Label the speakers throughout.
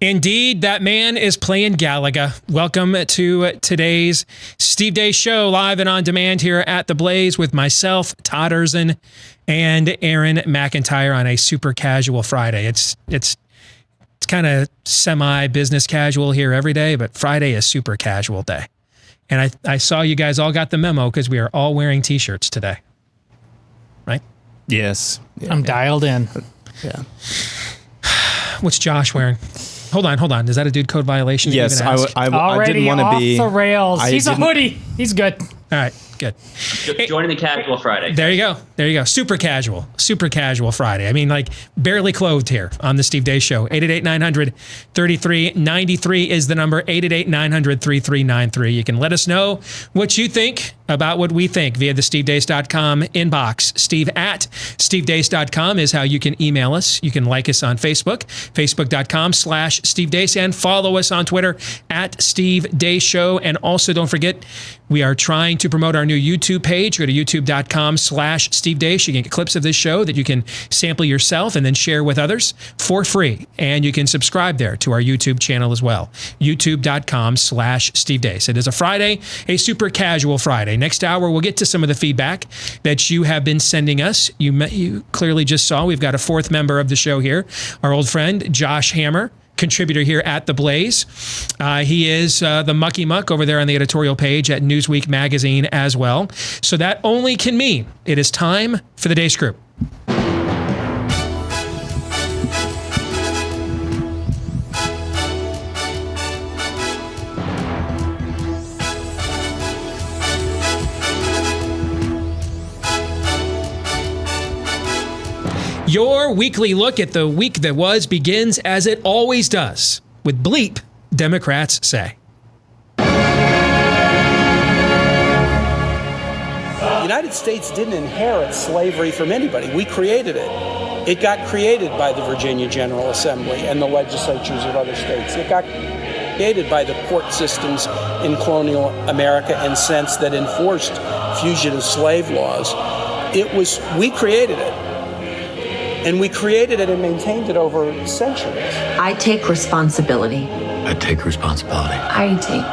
Speaker 1: Indeed, that man is playing Galaga. Welcome to today's Steve Deace Show, live and on demand here at The Blaze with myself, Todd Erzin, and Aaron McIntyre on a super casual Friday. It's kind of semi-business casual here every day, but Friday is super casual day. And I saw you guys all got the memo because we are all wearing T-shirts today. Right?
Speaker 2: Yes.
Speaker 3: Yeah, I'm dialed in.
Speaker 2: Yeah.
Speaker 1: What's Josh wearing? Hold on. Is that a dude code violation?
Speaker 2: Yes, I
Speaker 3: Already
Speaker 2: didn't want to be
Speaker 3: off the rails. He's a hoodie. He's good.
Speaker 1: All right, good.
Speaker 4: Just joining the casual Friday.
Speaker 1: There you go. Super casual Friday. I mean, like barely clothed here on the Steve Deace Show. 888-900-3393 is the number. 888-900-3393. You can let us know what you think about what we think via the stevedeace.com inbox. Steve@stevedeace.com is how you can email us. You can like us on Facebook, facebook.com/Steve Deace, and follow us on Twitter @Steve Deace Show. And also don't forget, we are trying to promote our new YouTube page. Go to youtube.com/Steve Deace. You can get clips of this show that you can sample yourself and then share with others for free. And you can subscribe there to our YouTube channel as well. youtube.com/Steve Deace. It is a Friday, a super casual Friday. Next hour, we'll get to some of the feedback that you have been sending us. You clearly just saw we've got a fourth member of the show here, our old friend, Josh Hammer, contributor here at The Blaze. He is the Mucky Muck over there on the editorial page at Newsweek magazine as well. So that only can mean it is time for the Deace Group. Your weekly look at the week that was begins as it always does with bleep Democrats say.
Speaker 5: The United States didn't inherit slavery from anybody. We created it. It got created by the Virginia General Assembly and the legislatures of other states. It got created by the court systems in colonial America and since that enforced fugitive slave laws. We created it. And we created it and maintained it over centuries.
Speaker 6: I take responsibility.
Speaker 7: I take responsibility.
Speaker 6: I take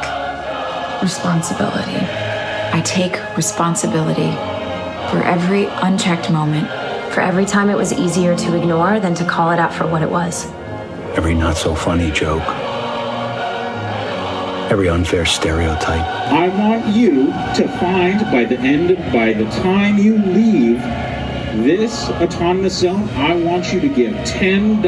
Speaker 6: responsibility. I take responsibility for every unchecked moment, for every time it was easier to ignore than to call it out for what it was.
Speaker 7: Every not so funny joke. Every unfair stereotype.
Speaker 8: I want you to find by the time you leave this autonomous zone, I want you to give $10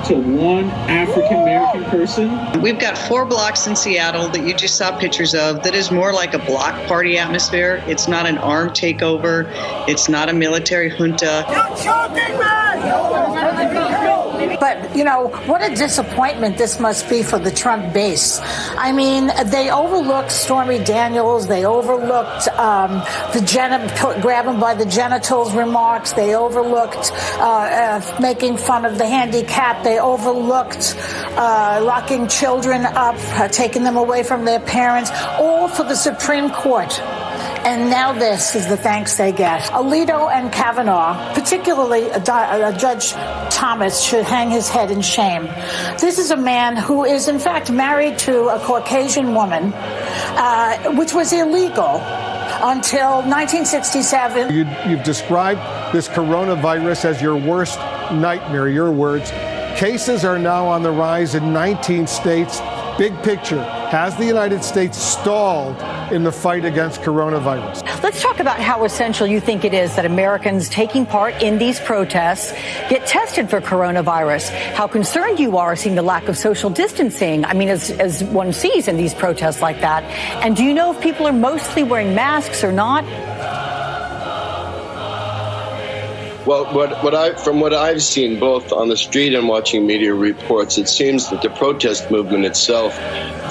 Speaker 8: to one African-American person.
Speaker 9: We've got 4 blocks in Seattle that you just saw pictures of that is more like a block party atmosphere. It's not an armed takeover. It's not a military junta.
Speaker 10: You're choking me! But, what a disappointment this must be for the Trump base. I mean, they overlooked Stormy Daniels. They overlooked grab him by the genitals remarks. They overlooked making fun of the handicapped. They overlooked locking children up, taking them away from their parents, all for the Supreme Court. And now this is the thanks they get. Alito and Kavanaugh, particularly Judge Thomas, should hang his head in shame. This is a man who is, in fact, married to a Caucasian woman, which was illegal until 1967.
Speaker 11: You've described this coronavirus as your worst nightmare, your words. Cases are now on the rise in 19 states. Big picture, has the United States stalled in the fight against coronavirus?
Speaker 12: Let's talk about how essential you think it is that Americans taking part in these protests get tested for coronavirus. How concerned you are seeing the lack of social distancing, as one sees in these protests like that. And do you know if people are mostly wearing masks or not?
Speaker 13: Well, from what I've seen both on the street and watching media reports, it seems that the protest movement itself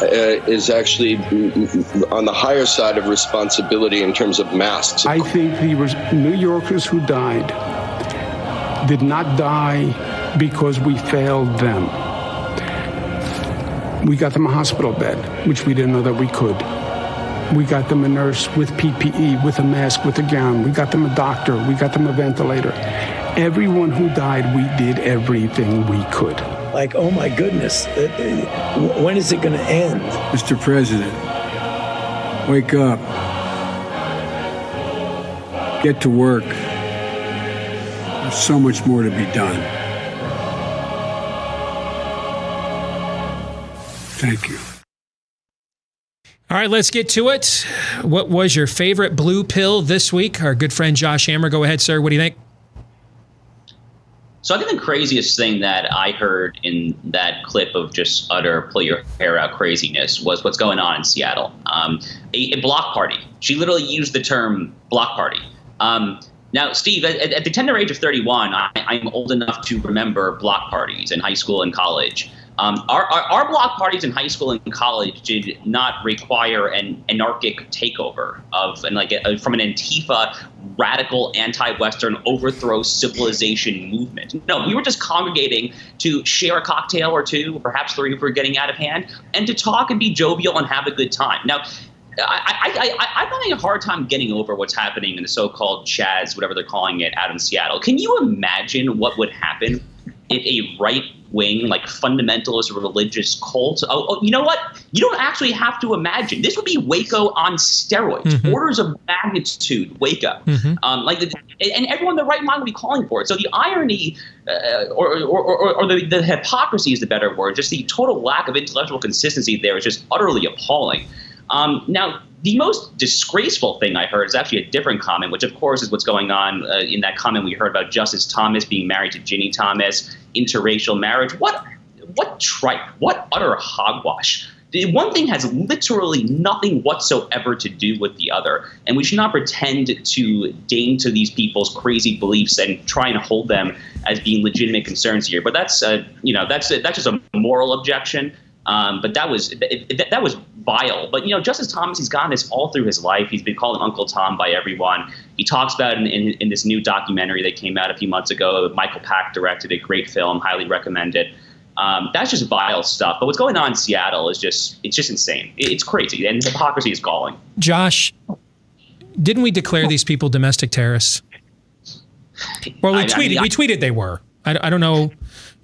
Speaker 13: is actually on the higher side of responsibility in terms of masks.
Speaker 14: I think the New Yorkers who died did not die because we failed them. We got them a hospital bed, which we didn't know that we could. We got them a nurse with PPE, with a mask, with a gown. We got them a doctor. We got them a ventilator. Everyone who died, we did everything we could.
Speaker 15: like, oh my goodness, when is it going to end?
Speaker 14: Mr. President, wake up. Get to work. There's so much more to be done. Thank you.
Speaker 1: All right, let's get to it. What was your favorite blue pill this week? Our good friend Josh Hammer. Go ahead, sir. What do you think?
Speaker 4: So I think the craziest thing that I heard in that clip of just utter pull your hair out craziness was what's going on in Seattle. A block party. She literally used the term block party. Now, Steve, at the tender age of 31, I'm old enough to remember block parties in high school and college. Our block parties in high school and college did not require an anarchic takeover from an Antifa radical anti-Western overthrow civilization movement. No, we were just congregating to share a cocktail or two, perhaps three if we're getting out of hand, and to talk and be jovial and have a good time. Now, I'm having a hard time getting over what's happening in the so-called Chaz, whatever they're calling it, out in Seattle. Can you imagine what would happen if a right-wing, fundamentalist religious cult? Oh, you know what? You don't actually have to imagine. This would be Waco on steroids, orders of magnitude Waco. And everyone in their right mind would be calling for it. So the irony, or the hypocrisy is the better word, just the total lack of intellectual consistency there is just utterly appalling. Now, the most disgraceful thing I heard is actually a different comment, which, of course, is what's going on in that comment we heard about Justice Thomas being married to Ginny Thomas, interracial marriage. What tripe, what utter hogwash. The one thing has literally nothing whatsoever to do with the other, and we should not pretend to deign to these people's crazy beliefs and try and hold them as being legitimate concerns here. But that's just a moral objection. But that was vile. But, Justice Thomas, he's gotten this all through his life. He's been called Uncle Tom by everyone. He talks about it in this new documentary that came out a few months ago. Michael Pack directed a great film, highly recommended. That's just vile stuff. But what's going on in Seattle is just insane. It's crazy. And hypocrisy is galling.
Speaker 1: Josh, didn't we declare these people domestic terrorists? Well, we tweeted they were. I don't know.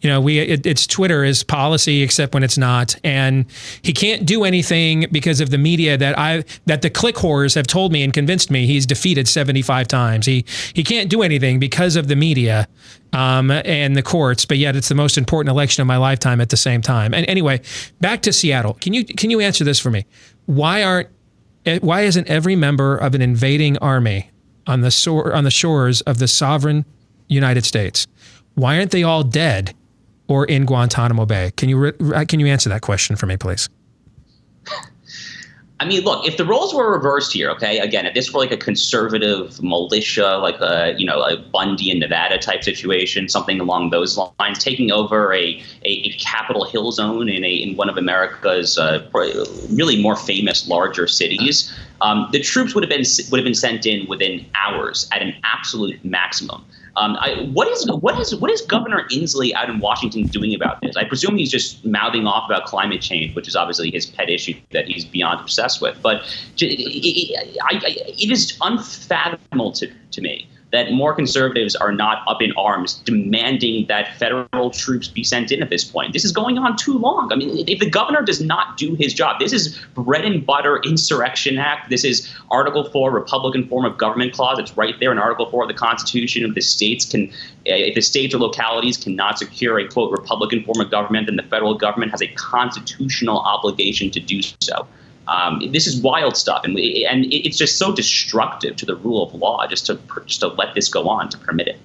Speaker 1: It's Twitter is policy, except when it's not. And he can't do anything because of the media that the click whores have told me and convinced me he's defeated 75 times. He can't do anything because of the media and the courts, but yet it's the most important election of my lifetime at the same time. And anyway, back to Seattle. Can you answer this for me? Why isn't every member of an invading army on the shores of the sovereign United States, why aren't they all dead or in Guantanamo Bay? Can you answer that question for me, please?
Speaker 4: I mean, look, if the roles were reversed here, okay, again, if this were like a conservative militia, like a Bundy and Nevada type situation, something along those lines, taking over a Capitol Hill zone in one of America's really more famous, larger cities, the troops would have been sent in within hours at an absolute maximum. What is Governor Inslee out in Washington doing about this? I presume he's just mouthing off about climate change, which is obviously his pet issue that he's beyond obsessed with. But it is unfathomable to me that more conservatives are not up in arms demanding that federal troops be sent in at this point. This is going on too long. I mean, if the governor does not do his job, this is bread and butter Insurrection Act. This is Article 4, Republican form of government clause. It's right there in Article 4 of the Constitution. If the states or localities cannot secure a, quote, Republican form of government, then the federal government has a constitutional obligation to do so. This is wild stuff, and it's just so destructive to the rule of law just to let this go on, to permit it.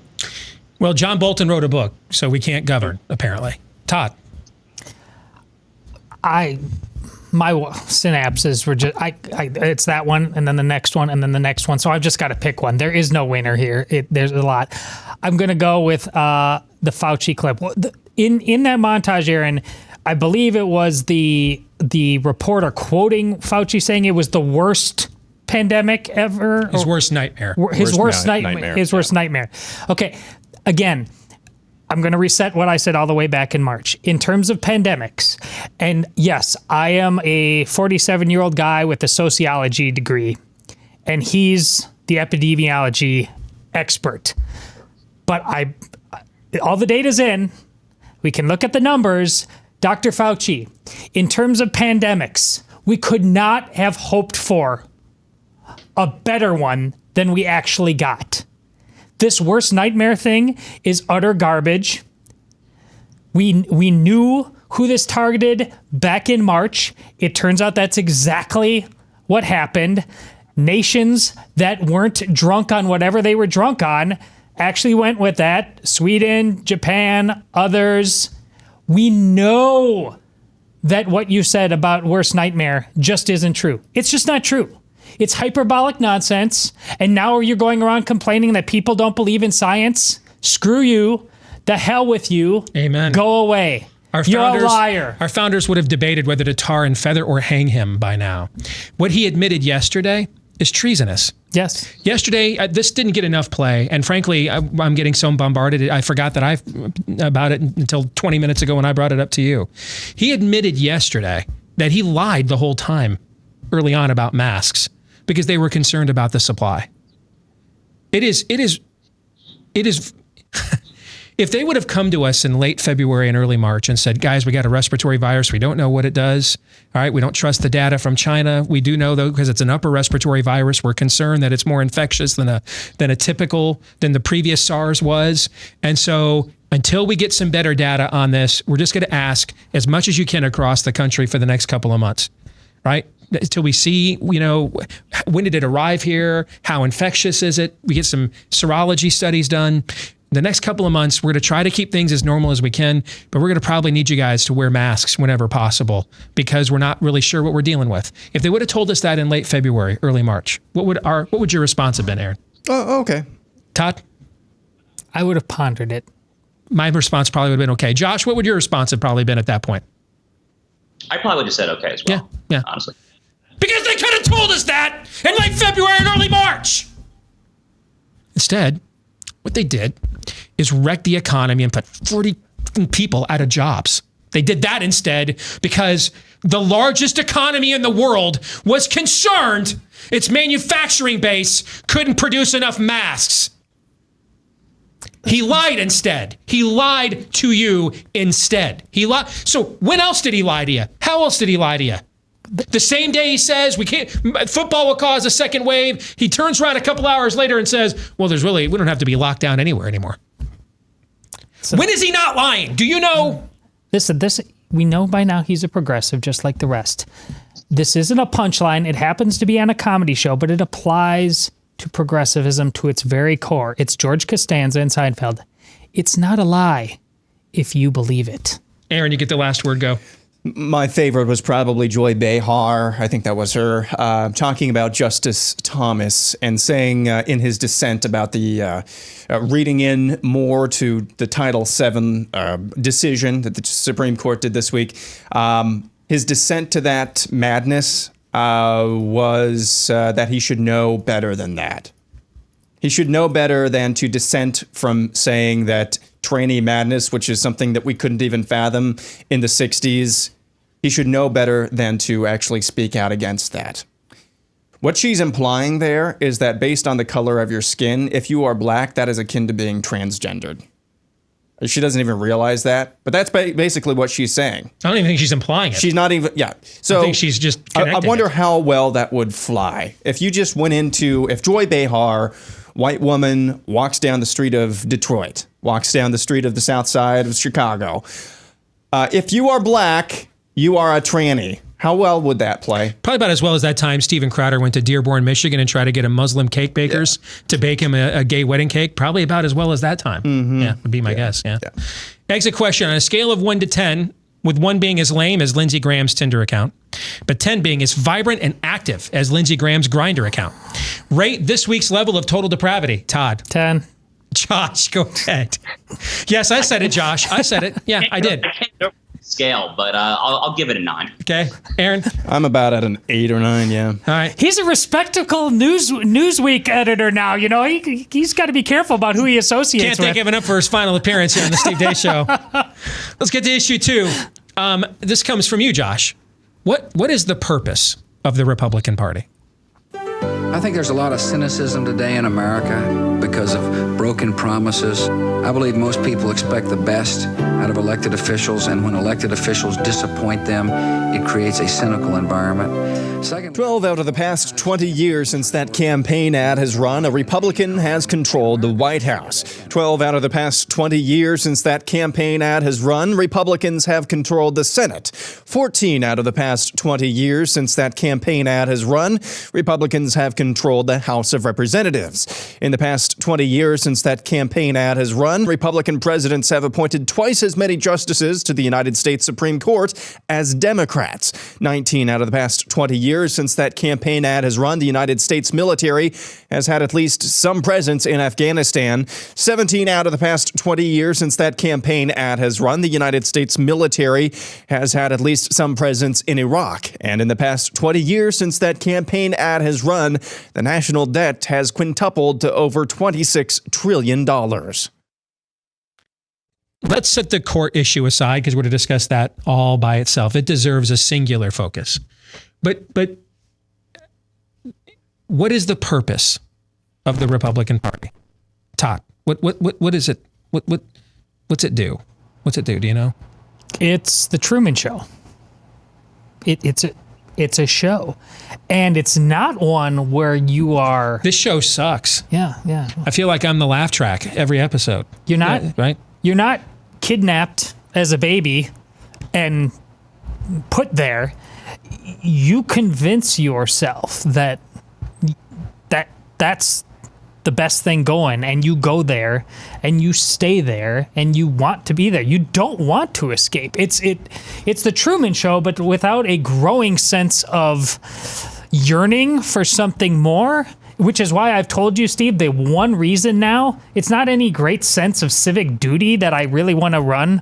Speaker 1: Well, John Bolton wrote a book, so we can't govern, apparently. Todd.
Speaker 3: My synapses were just it's that one, and then the next one, and then the next one. So I've just got to pick one. There is no winner here. There's a lot. I'm going to go with the Fauci clip. In that montage, Aaron, I believe it was the reporter quoting Fauci saying it was the worst pandemic ever.
Speaker 1: His worst nightmare.
Speaker 3: His worst nightmare. His worst nightmare. Okay. Again, I'm going to reset what I said all the way back in March. In terms of pandemics, and yes, I am a 47-year-old guy with a sociology degree, and he's the epidemiology expert. But all the data's in. We can look at the numbers. Dr. Fauci, in terms of pandemics, we could not have hoped for a better one than we actually got. This worst nightmare thing is utter garbage. We knew who this targeted back in March. It turns out that's exactly what happened. Nations that weren't drunk on whatever they were drunk on actually went with that. Sweden, Japan, others. We know that what you said about worst nightmare just isn't true. It's just not true. It's hyperbolic nonsense. And now you're going around complaining that people don't believe in science. Screw you. The hell with you.
Speaker 1: Amen.
Speaker 3: Go away. You're a liar.
Speaker 1: Our founders would have debated whether to tar and feather or hang him by now. What he admitted yesterday is treasonous.
Speaker 3: Yes.
Speaker 1: Yesterday, this didn't get enough play, and frankly, I'm getting so bombarded. I forgot about it until 20 minutes ago when I brought it up to you. He admitted yesterday that he lied the whole time early on about masks because they were concerned about the supply. It is. If they would have come to us in late February and early March and said, guys, we got a respiratory virus. We don't know what it does. All right. We don't trust the data from China. We do know, though, because it's an upper respiratory virus. We're concerned that it's more infectious than the previous SARS was. And so until we get some better data on this, we're just going to ask as much as you can across the country for the next couple of months. Right? Until we see, when did it arrive here? How infectious is it? We get some serology studies done. The next couple of months, we're going to try to keep things as normal as we can, but we're going to probably need you guys to wear masks whenever possible because we're not really sure what we're dealing with. If they would have told us that in late February, early March, what would your response have been, Aaron?
Speaker 2: Oh, okay.
Speaker 1: Todd?
Speaker 3: I would have pondered it.
Speaker 1: My response probably would have been okay. Josh, what would your response have probably been at that point?
Speaker 4: I probably would have said okay as well.
Speaker 1: Yeah.
Speaker 4: Honestly.
Speaker 1: Because they could have told us that in late February and early March. Instead, what they did is wreck the economy and put 40 people out of jobs. They did that instead because the largest economy in the world was concerned its manufacturing base couldn't produce enough masks. He lied instead. He lied to you instead. He lied. So when else did he lie to you? How else did he lie to you? The same day he says football will cause a second wave, he turns around a couple hours later and says, well, we don't have to be locked down anywhere anymore. So, when is he not lying? Do you know?
Speaker 3: Listen, we know by now he's a progressive just like the rest. This isn't a punchline. It happens to be on a comedy show, but it applies to progressivism to its very core. It's George Costanza and Seinfeld. It's not a lie if you believe it.
Speaker 1: Aaron, you get the last word. Go.
Speaker 2: My favorite was probably Joy Behar, I think that was her, talking about Justice Thomas and saying in his dissent about the reading in more to the Title VII decision that the Supreme Court did this week. His dissent to that madness was that he should know better than that. He should know better than to dissent from saying that tyranny madness, which is something that we couldn't even fathom in the 60s. He should know better than to actually speak out against that. What she's implying there is that based on the color of your skin, if you are black, that is akin to being transgendered. She doesn't even realize that, but that's basically what she's saying.
Speaker 1: I don't even think she's implying it.
Speaker 2: She's not even, yeah. So
Speaker 1: I think she's just
Speaker 2: I wonder how well that would fly. If you just went if Joy Behar, white woman, walks down the street of Detroit, walks down the street of the south side of Chicago. If you are black, you are a tranny. How well would that play?
Speaker 1: Probably about as well as that time Steven Crowder went to Dearborn, Michigan and tried to get a Muslim cake bakers to bake him a gay wedding cake. Probably about as well as that time. Mm-hmm. Yeah, would be my guess. Yeah. Exit question. On a scale of 1 to 10, with 1 being as lame as Lindsey Graham's Tinder account, but 10 being as vibrant and active as Lindsey Graham's Grindr account. Rate this week's level of total depravity. Todd.
Speaker 3: 10.
Speaker 1: Josh, go ahead. Yes, I said it, Josh. I said it. Yeah, I did.
Speaker 4: Scale, but I'll give it a 9.
Speaker 1: Okay, Aaron?
Speaker 2: I'm about at an 8 or 9, yeah.
Speaker 1: All right.
Speaker 3: He's a respectable Newsweek editor now. You know, he's got to be careful about who he associates with.
Speaker 1: Can't thank him enough for his final appearance here on the Steve Deace Show. Let's get to issue 2. This comes from you, Josh. What is the purpose of the Republican Party?
Speaker 16: I think there's a lot of cynicism today in America because of broken promises. I believe most people expect the best out of elected officials, and when elected officials disappoint them, it creates a cynical environment. Second,
Speaker 2: 12 out of the past 20 years since that campaign ad has run, a Republican has controlled the White House. 12 out of the past 20 years since that campaign ad has run, Republicans have controlled the Senate. 14 out of the past 20 years since that campaign ad has run, Republicans have controlled the House of Representatives. In the past 20 years since that campaign ad has run, Republican presidents have appointed twice as many justices to the United States Supreme Court as Democrats. 19 out of the past 20 years since that campaign ad has run, the United States military has had at least some presence in Afghanistan. 17 out of the past 20 years since that campaign ad has run, the United States military has had at least some presence in Iraq. And in the past 20 years since that campaign ad has run, the national debt has quintupled to over $26 trillion.
Speaker 1: Let's set the court issue aside because we're going to discuss that all by itself. It deserves a singular focus. But what is the purpose of the Republican Party? Todd, what is it? What's it do? What's it do? Do you know?
Speaker 3: It's the Truman Show. It's a show, and it's not one where you are.
Speaker 1: This show sucks.
Speaker 3: Yeah.
Speaker 1: I feel like I'm the laugh track every episode.
Speaker 3: You're not
Speaker 1: right.
Speaker 3: You're not kidnapped as a baby and put there. You convince yourself that that's the best thing going, and you go there and you stay there and you want to be there. You don't want to escape. It's the Truman Show, but without a growing sense of yearning for something more. Which is why I've told you, Steve, the one reason now, it's not any great sense of civic duty that I really want to run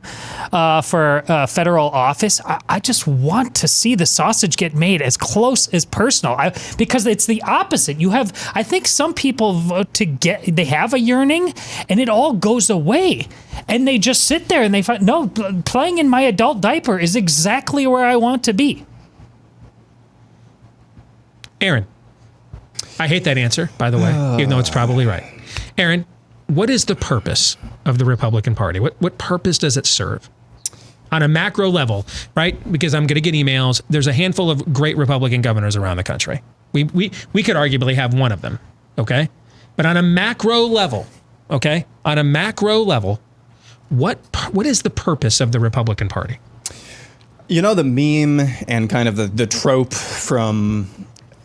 Speaker 3: for federal office. I just want to see the sausage get made as close as personal, because it's the opposite. I think some people vote they have a yearning and it all goes away. And they just sit there and they find, no, playing in my adult diaper is exactly where I want to be.
Speaker 1: Aaron. I hate that answer, by the way, even though it's probably right. Aaron, what is the purpose of the Republican Party? What purpose does it serve? On a macro level, right? Because I'm going to get emails. There's a handful of great Republican governors around the country. We could arguably have one of them, okay? But on a macro level, okay? On a macro level, what is the purpose of the Republican Party?
Speaker 2: You know, the meme and kind of the trope from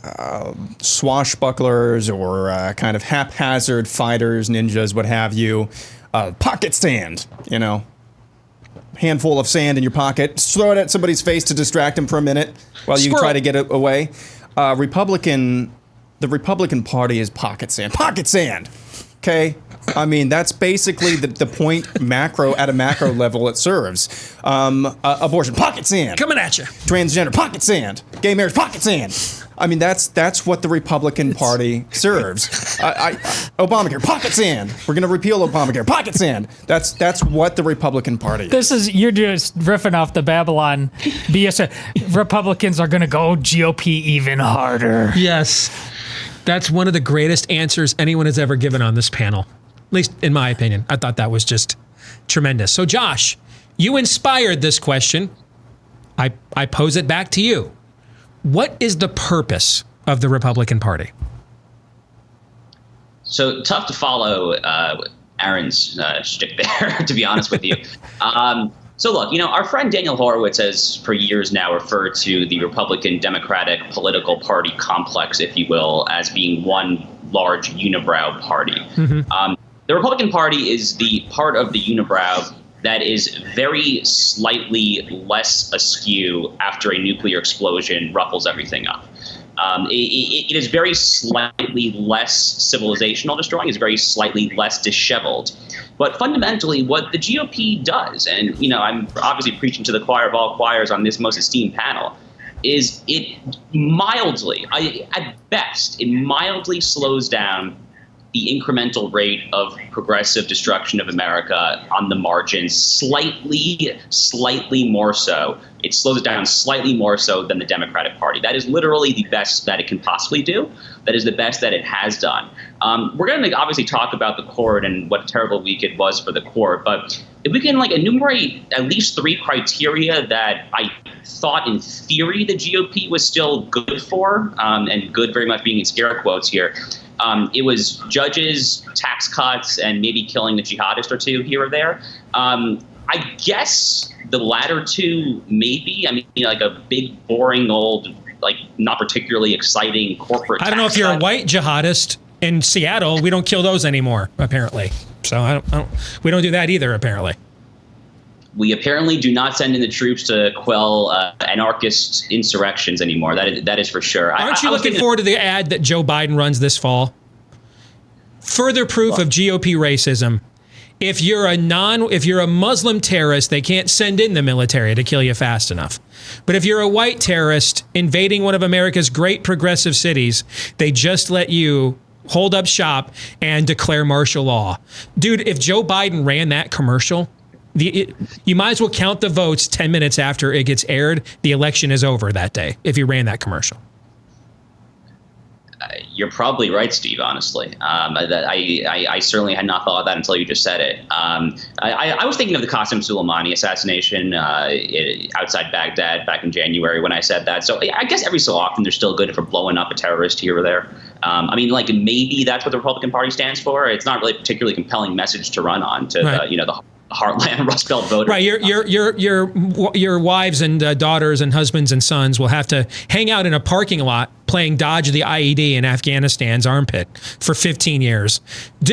Speaker 2: swashbucklers or kind of haphazard fighters, ninjas, what have you. Pocket sand, handful of sand in your pocket. Throw it at somebody's face to distract them for a minute while you try to get it away. The Republican Party is pocket sand. Pocket sand! Okay? I mean, that's basically the point at a macro level it serves. Abortion, pocket sand.
Speaker 1: Coming at you.
Speaker 2: Transgender, pocket sand. Gay marriage, pocket sand. I mean, that's what the Republican Party serves. Obamacare, pocket sand. We're going to repeal Obamacare, pocket sand. That's what the Republican Party is.
Speaker 3: You're just riffing off the Babylon BS. Republicans are going to go GOP even harder.
Speaker 1: Yes. That's one of the greatest answers anyone has ever given on this panel. At least in my opinion. I thought that was just tremendous. So Josh, you inspired this question. I pose it back to you. What is the purpose of the Republican Party?
Speaker 4: So tough to follow Aaron's shtick there, to be honest with you. So look, our friend Daniel Horowitz has for years now referred to the Republican Democratic political party complex, if you will, as being one large unibrow party. Mm-hmm. The Republican Party is the part of the unibrow that is very slightly less askew after a nuclear explosion ruffles everything up. It is very slightly less civilizational destroying, it's very slightly less disheveled. But fundamentally, what the GOP does, and I'm obviously preaching to the choir of all choirs on this most esteemed panel, is it mildly, at best, it mildly slows down the incremental rate of progressive destruction of America on the margins slightly more so. It slows it down slightly more so than the Democratic Party. That is literally the best that it can possibly do. That is the best that it has done. We're going to obviously talk about the court and what a terrible week it was for the court. But if we can enumerate at least 3 criteria that I thought in theory the GOP was still good for, and good very much being in scare quotes here. It was judges, tax cuts, and maybe killing a jihadist or two here or there. I guess the latter two, maybe. I mean, a big, boring, old, not particularly exciting corporate.
Speaker 1: I don't know if you're a white jihadist in Seattle. We don't kill those anymore, apparently. So we don't do that either, apparently.
Speaker 4: We apparently do not send in the troops to quell anarchist insurrections anymore. That is for sure.
Speaker 1: Aren't you looking forward to the ad that Joe Biden runs this fall? Further proof of GOP racism. If you're a Muslim terrorist, they can't send in the military to kill you fast enough. But if you're a white terrorist invading one of America's great progressive cities, they just let you hold up shop and declare martial law. Dude, if Joe Biden ran that commercial, you might as well count the votes 10 minutes after it gets aired. The election is over that day if you ran that commercial.
Speaker 4: You're probably right, Steve, honestly. I certainly had not thought of that until you just said it. I was thinking of the Qasem Soleimani assassination outside Baghdad back in January when I said that. So I guess every so often they're still good for blowing up a terrorist here or there. Maybe that's what the Republican Party stands for. It's not really a particularly compelling message to run on to the heartland Rust Belt voters.
Speaker 1: Right, your wives and daughters and husbands and sons will have to hang out in a parking lot playing Dodge the IED in Afghanistan's armpit for 15 years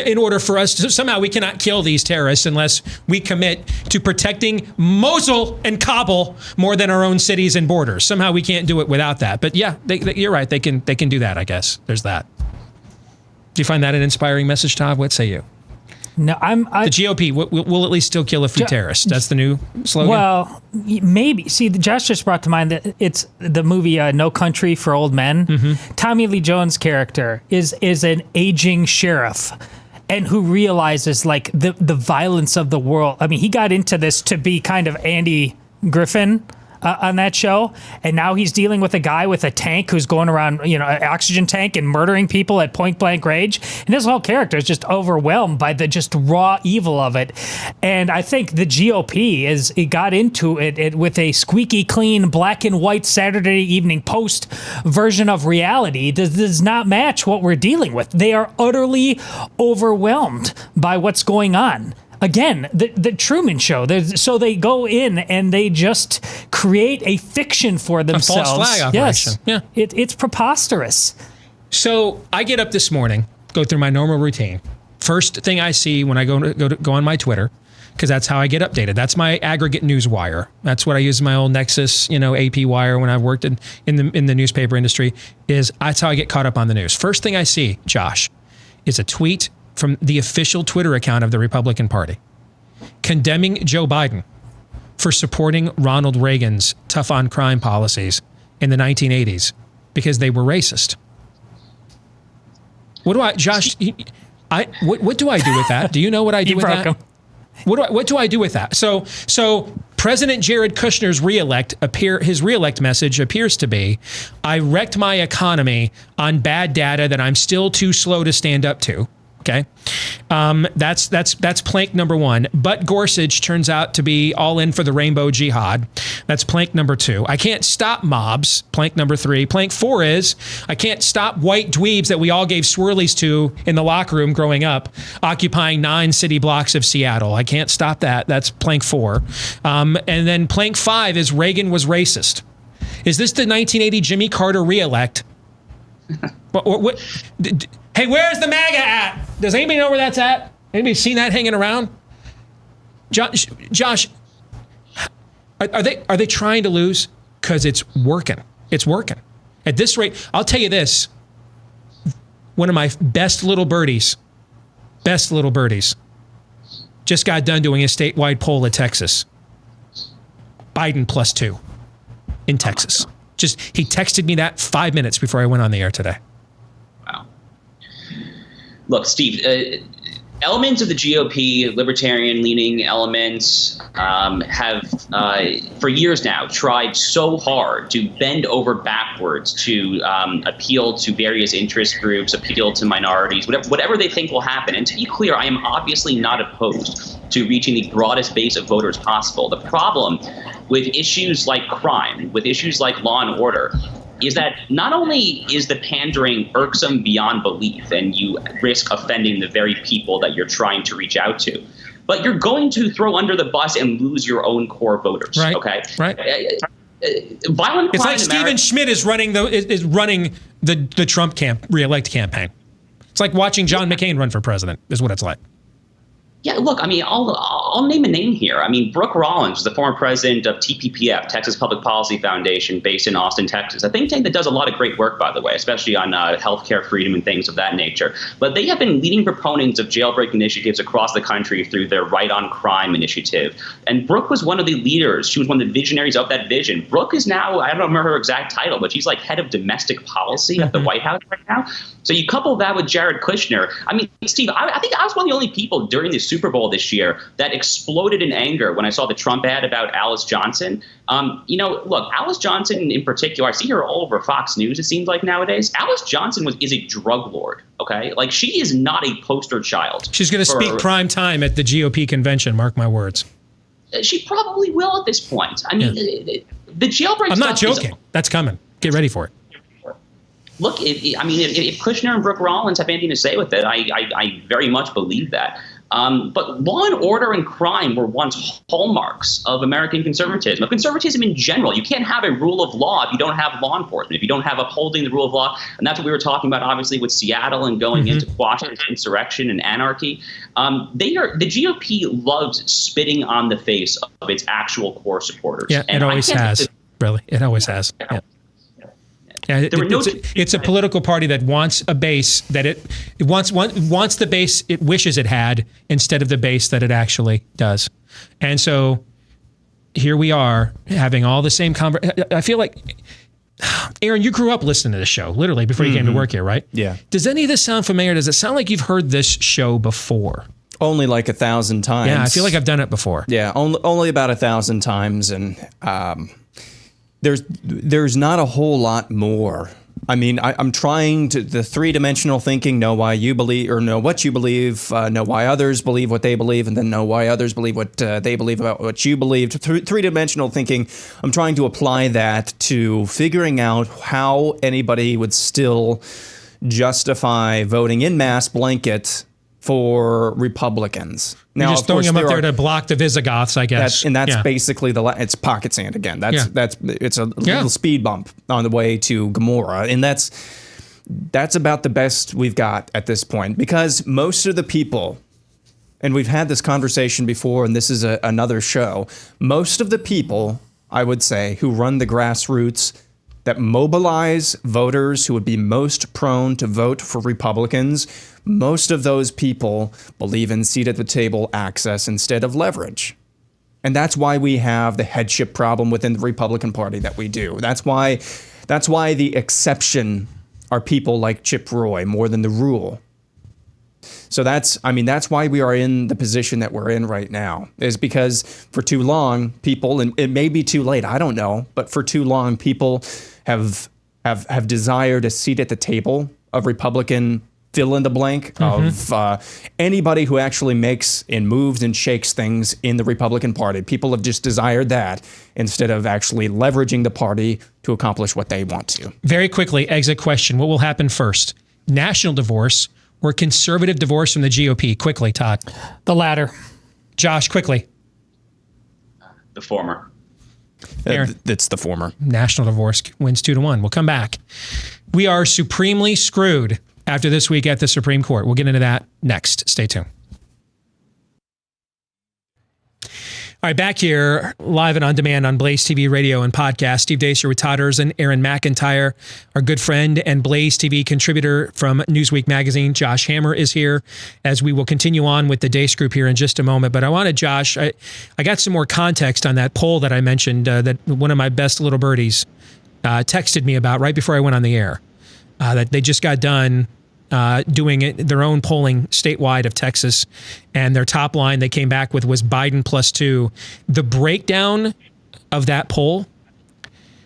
Speaker 1: in order for us to, somehow we cannot kill these terrorists unless we commit to protecting Mosul and Kabul more than our own cities and borders. Somehow we can't do it without that. But yeah, you're right. They can do that, I guess. There's that. Do you find that an inspiring message, Todd? What say you?
Speaker 3: No,
Speaker 1: the GOP will at least still kill a few terrorists. That's the new slogan.
Speaker 3: Well, maybe. See, Josh just brought to mind that it's the movie No Country for Old Men. Mm-hmm. Tommy Lee Jones' character is an aging sheriff, and who realizes the violence of the world. I mean, he got into this to be kind of Andy Griffin on that show, and now he's dealing with a guy with a tank who's going around, an oxygen tank and murdering people at point blank range. And his whole character is just overwhelmed by the just raw evil of it. And I think the GOP got into it with a squeaky clean black and white Saturday Evening Post version of reality that does not match what we're dealing with. They are utterly overwhelmed by what's going on. Again, the Truman Show. So they go in and they just create a fiction for themselves.
Speaker 1: A false flag operation.
Speaker 3: Yes. Yeah. It's preposterous.
Speaker 1: So I get up this morning, go through my normal routine. First thing I see when I go on my Twitter, because that's how I get updated. That's my aggregate news wire. That's what I use my old Nexus, AP wire when I worked in the newspaper industry. That's how I get caught up on the news. First thing I see, Josh, is a tweet from the official Twitter account of the Republican Party, condemning Joe Biden for supporting Ronald Reagan's tough on crime policies in the 1980s because they were racist. What do I do with that? Do you know what I do with that? What do I do with that? So President Jared Kushner's his reelect message appears to be, I wrecked my economy on bad data that I'm still too slow to stand up to. Okay, that's plank number one. But Gorsuch turns out to be all in for the rainbow jihad. That's plank number two. I can't stop mobs. Plank number three. Plank four is I can't stop white dweebs that we all gave swirlies to in the locker room growing up, occupying 9 city blocks of Seattle. I can't stop that. That's plank four. And then plank five is Reagan was racist. Is this the 1980 Jimmy Carter reelect? Hey, where's the MAGA at? Does anybody know where that's at? Anybody seen that hanging around? Josh, are they trying to lose? Because it's working. It's working. At this rate, I'll tell you this. One of my best little birdies, just got done doing a statewide poll in Texas. Biden +2 in Texas. He texted me that 5 minutes before I went on the air today.
Speaker 4: Look, Steve, elements of the GOP, libertarian-leaning elements, have for years now tried so hard to bend over backwards to appeal to various interest groups, appeal to minorities, whatever they think will happen. And to be clear, I am obviously not opposed to reaching the broadest base of voters possible. The problem with issues like crime, with issues like law and order, is that not only is the pandering irksome beyond belief and you risk offending the very people that you're trying to reach out to, but you're going to throw under the bus and lose your own core voters.
Speaker 1: Right.
Speaker 4: Okay.
Speaker 1: Right.
Speaker 4: Violent crime.
Speaker 1: It's like Stephen Schmidt is running the Trump re-elect campaign. It's like watching John McCain run for president, is what it's like.
Speaker 4: Yeah, look, I mean, I'll name a name here. I mean, Brooke Rollins was the former president of TPPF, Texas Public Policy Foundation, based in Austin, Texas. A think tank that does a lot of great work, by the way, especially on healthcare freedom and things of that nature. But they have been leading proponents of jailbreak initiatives across the country through their Right on Crime initiative. And Brooke was one of the leaders. She was one of the visionaries of that vision. Brooke is now, I don't remember her exact title, but she's like head of domestic policy at the White House right now. So you couple that with Jared Kushner. I mean, Steve, I think I was one of the only people during this Super Bowl this year that exploded in anger when I saw the Trump ad about Alice Johnson. Look, Alice Johnson in particular, I see her all over Fox News, it seems like nowadays. Alice Johnson is a drug lord, okay? Like, she is not a poster child.
Speaker 1: She's going to speak prime time at the GOP convention, mark my words.
Speaker 4: She probably will at this point. I mean, the jailbreak
Speaker 1: I'm not joking. That's coming. Get ready for it.
Speaker 4: Look, if Kushner and Brooke Rollins have anything to say with it, I very much believe that. But law and order and crime were once hallmarks of American conservatism, of conservatism in general. You can't have a rule of law if you don't have law enforcement, if you don't have upholding the rule of law. And that's what we were talking about, obviously, with Seattle and going into quashing insurrection and anarchy. The GOP loves spitting on the face of its actual core supporters.
Speaker 1: Yeah,
Speaker 4: and
Speaker 1: it always has. Really, it always has. Yeah. Yeah, it's a political party that wants a base that it wants the base it wishes it had instead of the base that it actually does. And so here we are having all the same I feel like, Aaron, you grew up listening to this show literally before you came to work here, right?
Speaker 2: Yeah.
Speaker 1: Does any of this sound familiar? Does it sound like you've heard this show before?
Speaker 2: Only like 1,000 times.
Speaker 1: Yeah, I feel like I've done it before.
Speaker 2: Yeah, only about 1,000 times, and there's not a whole lot more. I mean, I'm trying to the three-dimensional thinking, know why you believe, or know what you believe, know why others believe what they believe, and then know why others believe what they believe about what you believe. Three-dimensional thinking, I'm trying to apply that to figuring out how anybody would still justify voting in mass blanket for Republicans.
Speaker 1: Now, you're just throwing them up there to block the Visigoths, I guess.
Speaker 2: That's basically it's pocket sand again. It's a little speed bump on the way to Gomorrah, and that's about the best we've got at this point, because most of the people, and we've had this conversation before, and this is another show, most of the people, I would say, who run the grassroots that mobilize voters who would be most prone to vote for Republicans, most of those people believe in seat at the table access instead of leverage. And that's why we have the headship problem within the Republican Party that we do. That's why the exception are people like Chip Roy more than the rule. So that's why we are in the position that we're in right now, is because for too long, people, and it may be too late, I don't know, but for too long, people have desired a seat at the table of Republican fill in the blank of anybody who actually makes and moves and shakes things in the Republican Party. People have just desired that instead of actually leveraging the party to accomplish what they want to.
Speaker 1: Very quickly, exit question. What will happen first? National divorce or conservative divorce from the GOP? Quickly, Todd.
Speaker 3: The latter.
Speaker 1: Josh, quickly.
Speaker 4: The former.
Speaker 2: It's the former.
Speaker 1: National divorce wins 2-1. We'll come back. We are supremely screwed after this week at the Supreme Court. We'll get into that next. Stay tuned. All right, back here, live and on demand on Blaze TV radio and podcast. Steve Deace here with Todd Erzin, Aaron McIntyre, our good friend and Blaze TV contributor from Newsweek magazine. Josh Hammer is here as we will continue on with the Deace Group here in just a moment. But I wanted, Josh, I got some more context on that poll that I mentioned that one of my best little birdies texted me about right before I went on the air. That they just got done doing their own polling statewide of Texas, and their top line they came back with was Biden +2. The breakdown of that poll,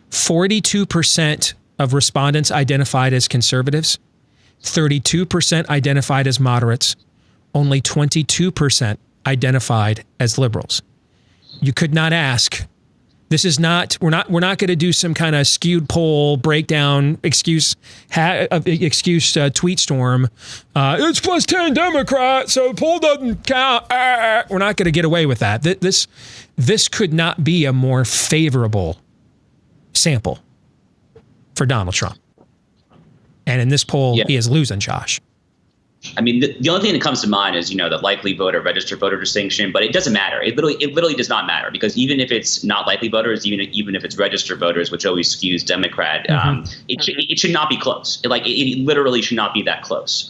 Speaker 1: 42% of respondents identified as conservatives, 32% identified as moderates, only 22% identified as liberals. You could not ask. This is not. We're not going to do some kind of skewed poll breakdown excuse tweet storm. It's +10 Democrats, so the poll doesn't count. We're not going to get away with that. This could not be a more favorable sample for Donald Trump. And in this poll, he is losing, Josh.
Speaker 4: I mean, the only thing that comes to mind is, the likely voter, registered voter distinction, but it doesn't matter. It literally does not matter, because even if it's not likely voters, even if it's registered voters, which always skews Democrat, it should not be close. It literally should not be that close,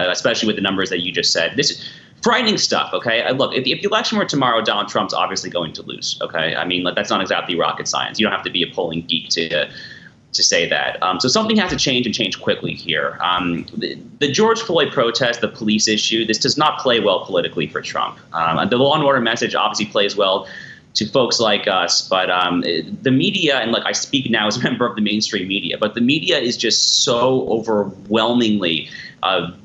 Speaker 4: especially with the numbers that you just said. This is frightening stuff, okay? Look, if the election were tomorrow, Donald Trump's obviously going to lose, okay? I mean, that's not exactly rocket science. You don't have to be a polling geek to say that. So something has to change, and change quickly here. The George Floyd protest, the police issue, this does not play well politically for Trump. The law and order message obviously plays well to folks like us, but the media, and I speak now as a member of the mainstream media, but the media is just so overwhelmingly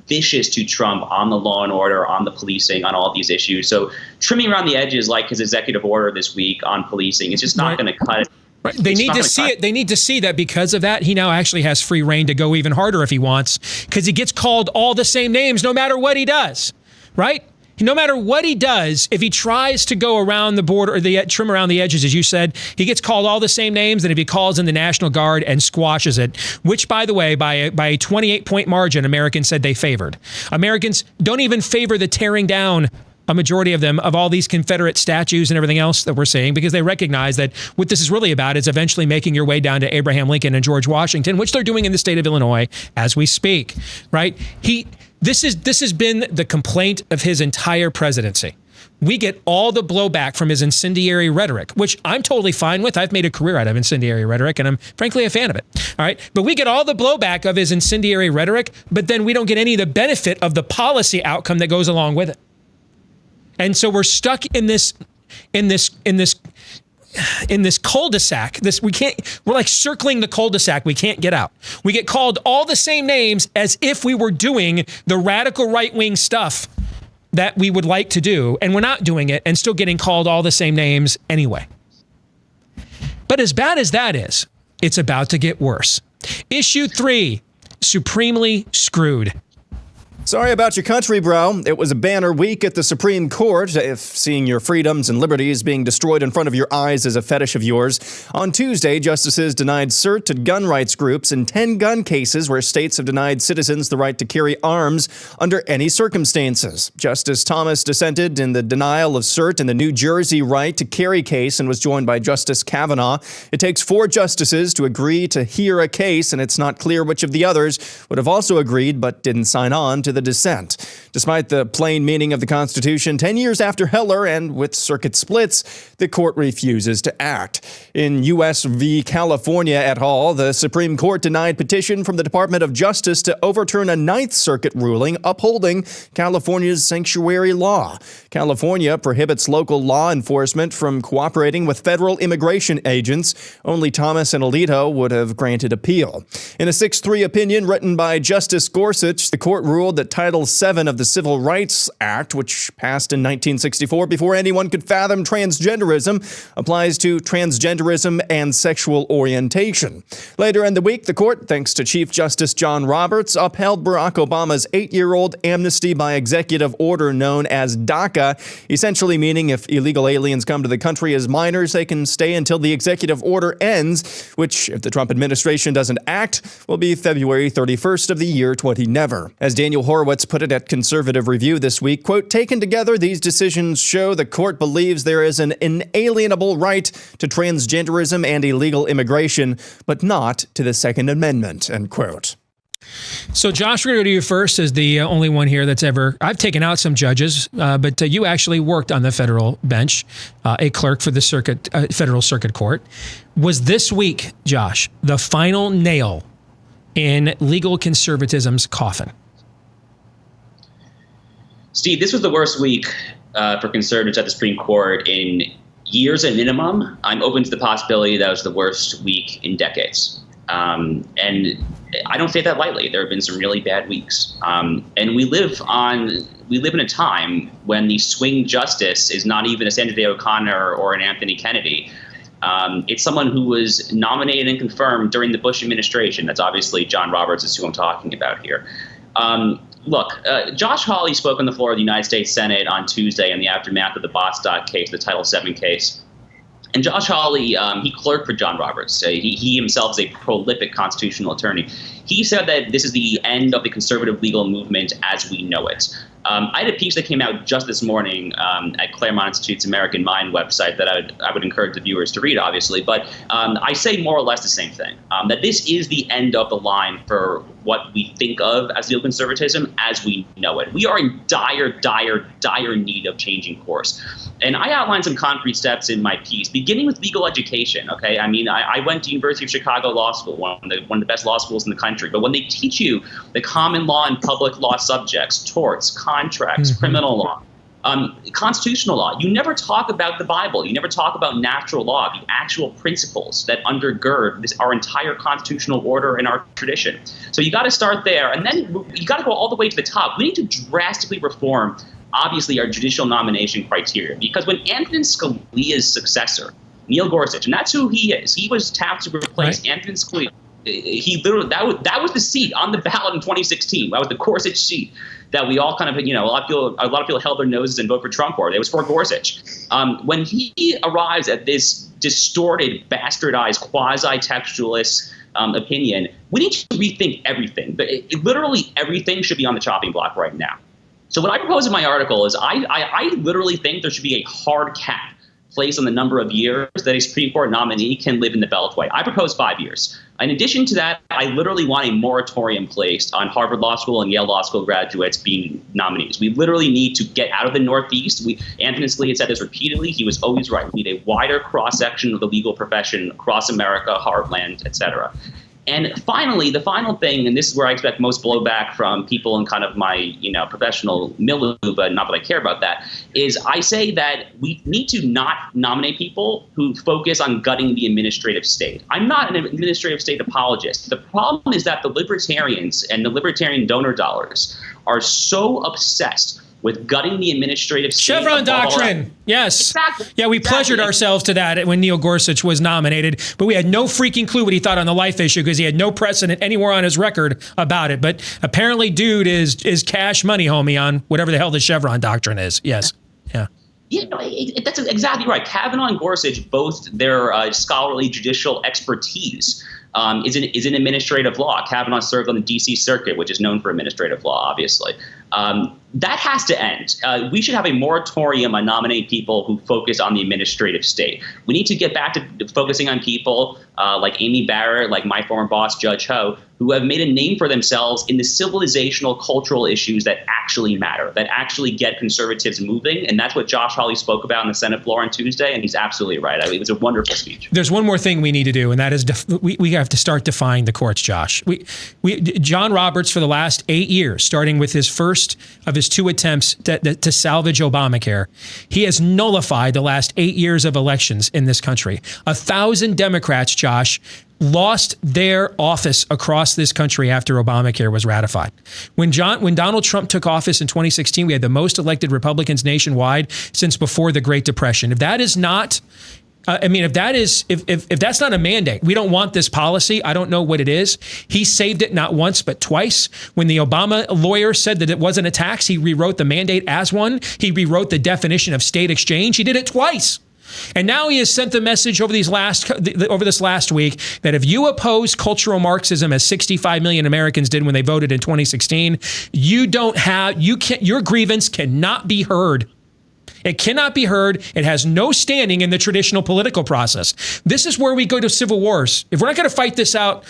Speaker 4: vicious to Trump on the law and order, on the policing, on all these issues. So trimming around the edges, like his executive order this week on policing, is just not going to cut it.
Speaker 1: Right. They need to see it. They need to see that because of that, he now actually has free reign to go even harder if he wants, because he gets called all the same names no matter what he does, right? No matter what he does, if he tries to go around the border or trim around the edges, as you said, he gets called all the same names. And if he calls in the National Guard and squashes it, which, by the way, by a 28-point margin, Americans said they favored. Americans don't even favor the tearing down, a majority of them, of all these Confederate statues and everything else that we're seeing, because they recognize that what this is really about is eventually making your way down to Abraham Lincoln and George Washington, which they're doing in the state of Illinois as we speak, right? This has been the complaint of his entire presidency. We get all the blowback from his incendiary rhetoric, which I'm totally fine with. I've made a career out of incendiary rhetoric, and I'm frankly a fan of it. All right. But we get all the blowback of his incendiary rhetoric, but then we don't get any of the benefit of the policy outcome that goes along with it. And so we're stuck in this cul-de-sac. We're like circling the cul-de-sac. We can't get out. We get called all the same names as if we were doing the radical right-wing stuff that we would like to do. And we're not doing it, and still getting called all the same names anyway. But as bad as that is, it's about to get worse. Issue 3, supremely screwed.
Speaker 2: Sorry about your country, bro. It was a banner week at the Supreme Court. If seeing your freedoms and liberties being destroyed in front of your eyes is a fetish of yours. On Tuesday, justices denied cert to gun rights groups in 10 gun cases where states have denied citizens the right to carry arms under any circumstances. Justice Thomas dissented in the denial of cert in the New Jersey right to carry case and was joined by Justice Kavanaugh. It takes 4 justices to agree to hear a case, and it's not clear which of the others would have also agreed but didn't sign on to the dissent. Despite the plain meaning of the Constitution, 10 years after Heller and with circuit splits, the court refuses to act. In U.S. v. California et al., the Supreme Court denied petition from the Department of Justice to overturn a Ninth Circuit ruling upholding California's sanctuary law. California prohibits local law enforcement from cooperating with federal immigration agents. Only Thomas and Alito would have granted appeal. In a 6-3 opinion written by Justice Gorsuch, the court ruled that Title VII of the Civil Rights Act, which passed in 1964 before anyone could fathom transgenderism, applies to transgenderism and sexual orientation. Later in the week, the court, thanks to Chief Justice John Roberts, upheld Barack Obama's 8-year-old amnesty by executive order known as DACA, essentially meaning if illegal aliens come to the country as minors, they can stay until the executive order ends, which, if the Trump administration doesn't act, will be February 31st of the year 20never. As Daniel Horowitz put it at Conservative Review this week, quote, taken together, these decisions show the court believes there is an inalienable right to transgenderism and illegal immigration, but not to the Second Amendment, end quote.
Speaker 1: So, Josh, we're going to go to you first as the only one here that's ever... I've taken out some judges, but you actually worked on the federal bench, a clerk for the federal circuit court. Was this week, Josh, the final nail in legal conservatism's coffin?
Speaker 4: Steve, this was the worst week for conservatives at the Supreme Court in years at minimum. I'm open to the possibility that was the worst week in decades. And I don't say that lightly. There have been some really bad weeks. And we live in a time when the swing justice is not even a Sandra Day O'Connor or an Anthony Kennedy. It's someone who was nominated and confirmed during the Bush administration. That's obviously John Roberts is who I'm talking about here. Look, Josh Hawley spoke on the floor of the United States Senate on Tuesday in the aftermath of the Bostock case, the Title VII case. And Josh Hawley, he clerked for John Roberts. He himself is a prolific constitutional attorney. He said that this is the end of the conservative legal movement as we know it. I had a piece that came out just this morning at Claremont Institute's American Mind website that I would encourage the viewers to read, obviously. But I say more or less the same thing, that this is the end of the line for what we think of as legal conservatism as we know it. We are in dire, dire, dire need of changing course. And I outlined some concrete steps in my piece, beginning with legal education. Okay, I mean, I went to University of Chicago Law School, one of the best law schools in the country. But when they teach you the common law and public law subjects, torts, contracts, criminal law, constitutional law, you never talk about the Bible. You never talk about natural law, the actual principles that undergird our entire constitutional order and our tradition. So you got to start there, and then you got to go all the way to the top. We need to drastically reform, obviously, our judicial nomination criteria, because when Antonin Scalia's successor, Neil Gorsuch, and that's who he is, he was tapped to replace Antonin Scalia. He literally that was the seat on the ballot in 2016. That was the Gorsuch seat that we all kind of, a lot of people held their noses and voted for Trump for. It was for Gorsuch. When he arrives at this distorted, bastardized, quasi-textualist opinion, we need to rethink everything. But literally everything should be on the chopping block right now. So what I propose in my article is I literally think there should be a hard cap placed on the number of years that a Supreme Court nominee can live in the Beltway. I propose 5 years. In addition to that, I literally want a moratorium placed on Harvard Law School and Yale Law School graduates being nominees. We literally need to get out of the Northeast. Antonin Scalia said this repeatedly. He was always right. We need a wider cross-section of the legal profession across America, heartland, et cetera. And finally, the final thing, and this is where I expect most blowback from people in kind of my, professional milieu, but not that I care about that, is I say that we need to not nominate people who focus on gutting the administrative state. I'm not an administrative state apologist. The problem is that the libertarians and the libertarian donor dollars are so obsessed with gutting the administrative state.
Speaker 1: Chevron doctrine. Yes.
Speaker 4: Exactly.
Speaker 1: Yeah, we pleasured ourselves to that when Neil Gorsuch was nominated, but we had no freaking clue what he thought on the life issue because he had no precedent anywhere on his record about it. But apparently, dude is cash money, homie, on whatever the hell the Chevron doctrine is. Yes. Yeah.
Speaker 4: Yeah, that's exactly right. Kavanaugh and Gorsuch, both their scholarly judicial expertise is in administrative law. Kavanaugh served on the D.C. Circuit, which is known for administrative law, obviously. That has to end. We should have a moratorium on nominating people who focus on the administrative state. We need to get back to focusing on people like Amy Barrett, like my former boss, Judge Ho, who have made a name for themselves in the civilizational, cultural issues that actually matter, that actually get conservatives moving. And that's what Josh Hawley spoke about on the Senate floor on Tuesday, and he's absolutely right. It was a wonderful speech.
Speaker 1: There's one more thing we need to do, and that is we have to start defying the courts, Josh. John Roberts, for the last 8 years, starting with his first of his 2 attempts to salvage Obamacare, he has nullified the last 8 years of elections in this country. 1,000 Democrats, Josh, lost their office across this country after Obamacare was ratified. When Donald Trump took office in 2016, we had the most elected Republicans nationwide since before the Great Depression. If that is not if that's not a mandate, we don't want this policy, I don't know what it is. He saved it not once, but twice. When the Obama lawyer said that it wasn't a tax, he rewrote the mandate as one. He rewrote the definition of state exchange. He did it twice. And now he has sent the message over this last week that if you oppose cultural Marxism as 65 million Americans did when they voted in 2016, your grievance cannot be heard. It cannot be heard. It has no standing in the traditional political process. This is where we go to civil wars. If we're not going to fight this out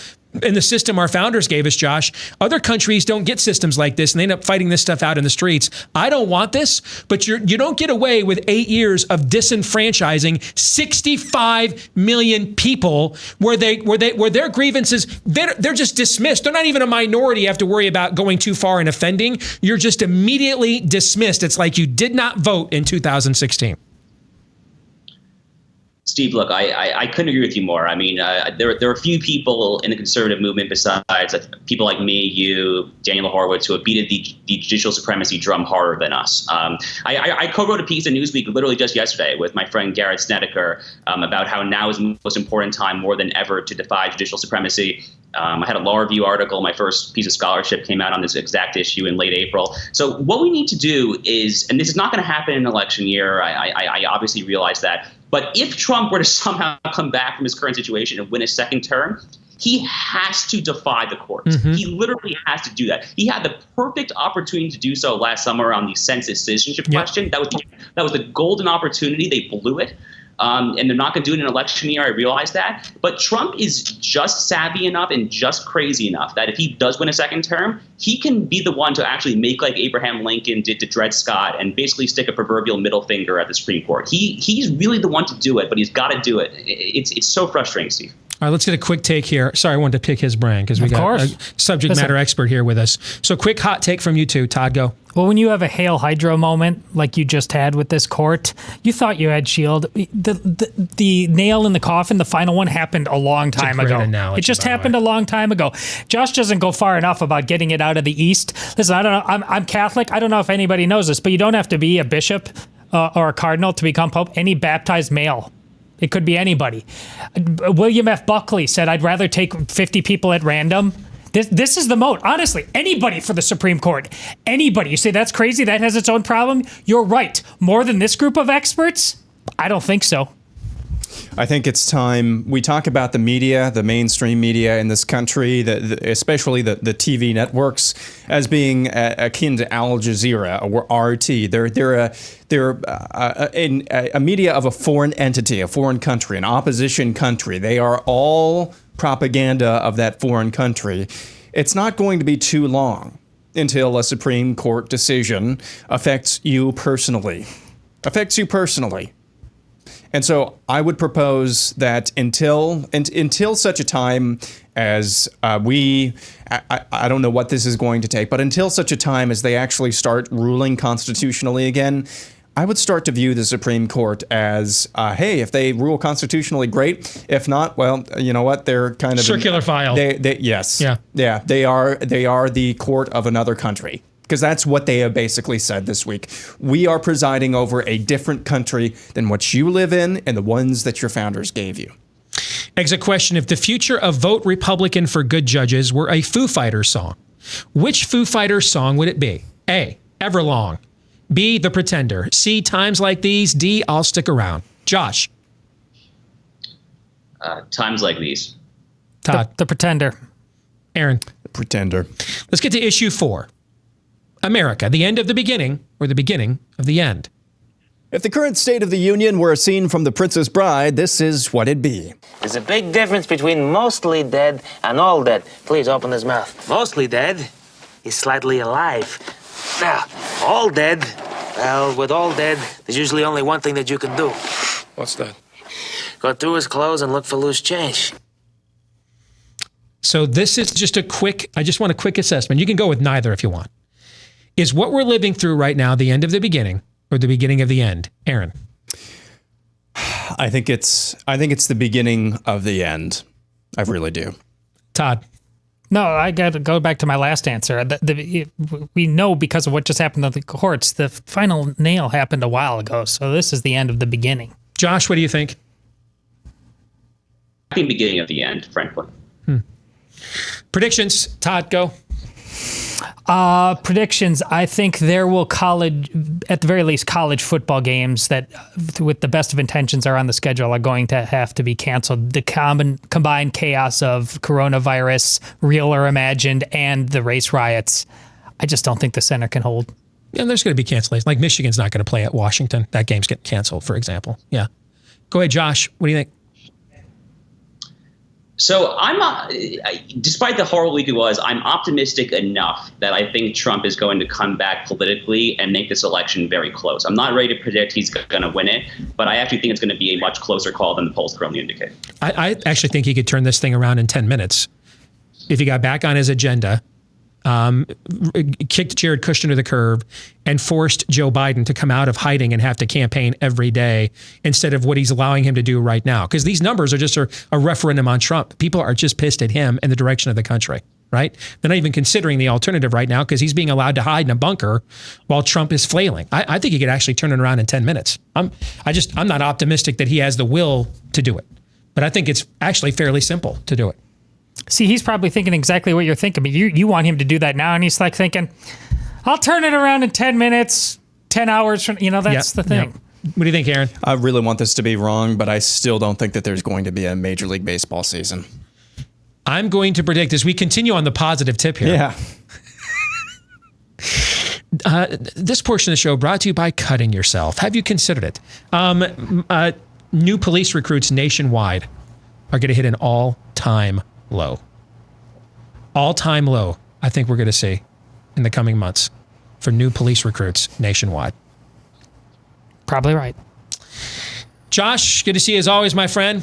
Speaker 1: in the system our founders gave us, Josh. Other countries don't get systems like this, and they end up fighting this stuff out in the streets. I don't want this, but you don't get away with 8 years of disenfranchising 65 million people where their grievances, they're just dismissed. They're not even a minority you have to worry about going too far and offending. You're just immediately dismissed. It's like you did not vote in 2016.
Speaker 4: Steve, look, I couldn't agree with you more. I mean, there are a few people in the conservative movement besides people like me, you, Daniel Horowitz, who have beaten the judicial supremacy drum harder than us. I co-wrote a piece in Newsweek literally just yesterday with my friend Garrett Snedeker about how now is the most important time more than ever to defy judicial supremacy. I had a law review article. My first piece of scholarship came out on this exact issue in late April. So what we need to do is, and this is not going to happen in an election year, I obviously realize that, but if Trump were to somehow come back from his current situation and win a second term, he has to defy the courts.
Speaker 1: Mm-hmm.
Speaker 4: He literally has to do that. He had the perfect opportunity to do so last summer on the census citizenship question. That was the golden opportunity. They blew it. And they're not going to do it in an election year. I realize that. But Trump is just savvy enough and just crazy enough that if he does win a second term, he can be the one to actually make like Abraham Lincoln did to Dred Scott and basically stick a proverbial middle finger at the Supreme Court. He's really the one to do it, but he's got to do it. It's so frustrating, Steve.
Speaker 1: All right, let's get a quick take here. Sorry, I wanted to pick his brain because we got a subject matter expert here with us. So quick hot take from you two. Todd, go.
Speaker 3: Well, when you have a Hail Hydra moment like you just had with this court, you thought you had shield. The nail in the coffin, the final one, happened a long time ago.
Speaker 1: Analogy,
Speaker 3: it just happened a long time ago. Josh doesn't go far enough about getting it out of the East. Listen, I don't know. I'm Catholic. I don't know if anybody knows this, but you don't have to be a bishop or a cardinal to become pope. Any baptized male. It could be anybody. William F. Buckley said, I'd rather take 50 people at random. This is the mode. Honestly, anybody for the Supreme Court. Anybody. You say that's crazy? That has its own problem? You're right. More than this group of experts? I don't think so.
Speaker 2: I think it's time we talk about the media, the mainstream media in this country, especially the TV networks, as being akin to Al Jazeera or RT. They're a media of a foreign entity, a foreign country, an opposition country. They are all propaganda of that foreign country. It's not going to be too long until a Supreme Court decision affects you personally. And so I would propose that until such a time as I don't know what this is going to take, but until such a time as they actually start ruling constitutionally again, I would start to view the Supreme Court as, hey, if they rule constitutionally, great. If not, well, you know what? They're kind of
Speaker 1: circular file.
Speaker 2: Yes. Yeah. They are the court of another country. Because that's what they have basically said this week. We are presiding over a different country than what you live in and the ones that your founders gave you.
Speaker 1: Exit question. If the future of Vote Republican for Good Judges were a Foo Fighters song, which Foo Fighters song would it be? A, Everlong. B, The Pretender. C, Times Like These. D, I'll Stick Around. Josh.
Speaker 4: Times Like These.
Speaker 1: Todd.
Speaker 3: The Pretender.
Speaker 1: Aaron.
Speaker 2: The Pretender.
Speaker 1: Let's get to issue 4. America, the end of the beginning, or the beginning of the end.
Speaker 2: If the current State of the Union were a scene from The Princess Bride, this is what it'd be.
Speaker 17: There's a big difference between mostly dead and all dead. Please open his mouth. Mostly dead is slightly alive. Now, all dead, well, with all dead, there's usually only one thing that you can do.
Speaker 14: What's that?
Speaker 17: Go through his clothes and look for loose change.
Speaker 1: So this is just I just want a quick assessment. You can go with neither if you want. Is what we're living through right now the end of the beginning or the beginning of the end? Aaron.
Speaker 2: I think it's the beginning of the end. I really do.
Speaker 1: Todd.
Speaker 3: No, I got to go back to my last answer. We know because of what just happened to the courts, the final nail happened a while ago. So this is the end of the beginning.
Speaker 1: Josh, what do you think?
Speaker 4: I think beginning of the end, frankly.
Speaker 1: Predictions. Todd, go.
Speaker 3: Predictions. I think there will at the very least, college football games that with the best of intentions are on the schedule are going to have to be canceled. The combined chaos of coronavirus, real or imagined, and the race riots. I just don't think the center can hold.
Speaker 1: Yeah, there's going to be cancellations. Like Michigan's not going to play at Washington. That game's getting canceled, for example. Yeah. Go ahead, Josh. What do you think?
Speaker 4: So despite the horrible week it was, I'm optimistic enough that I think Trump is going to come back politically and make this election very close. I'm not ready to predict he's going to win it, but I actually think it's going to be a much closer call than the polls currently indicate.
Speaker 1: I actually think he could turn this thing around in 10 minutes if he got back on his agenda, kicked Jared Kushner to the curb, and forced Joe Biden to come out of hiding and have to campaign every day instead of what he's allowing him to do right now. Because these numbers are just a referendum on Trump. People are just pissed at him and the direction of the country, right? They're not even considering the alternative right now because he's being allowed to hide in a bunker while Trump is flailing. I think he could actually turn it around in 10 minutes. I'm not optimistic that he has the will to do it, but I think it's actually fairly simple to do it.
Speaker 3: See, he's probably thinking exactly what you're thinking. But you want him to do that now, and he's like thinking, I'll turn it around in 10 minutes, 10 hours from, that's the thing.
Speaker 1: Yep. What do you think, Aaron?
Speaker 2: I really want this to be wrong, but I still don't think that there's going to be a Major League Baseball season.
Speaker 1: I'm going to predict, as we continue on the positive tip here.
Speaker 2: Yeah.
Speaker 1: This portion of the show brought to you by Cutting Yourself. Have you considered it? New police recruits nationwide are going to hit an all-time low. All-time low, I think we're going to see in the coming months for new police recruits nationwide.
Speaker 3: Probably right.
Speaker 1: Josh, good to see you as always, my friend.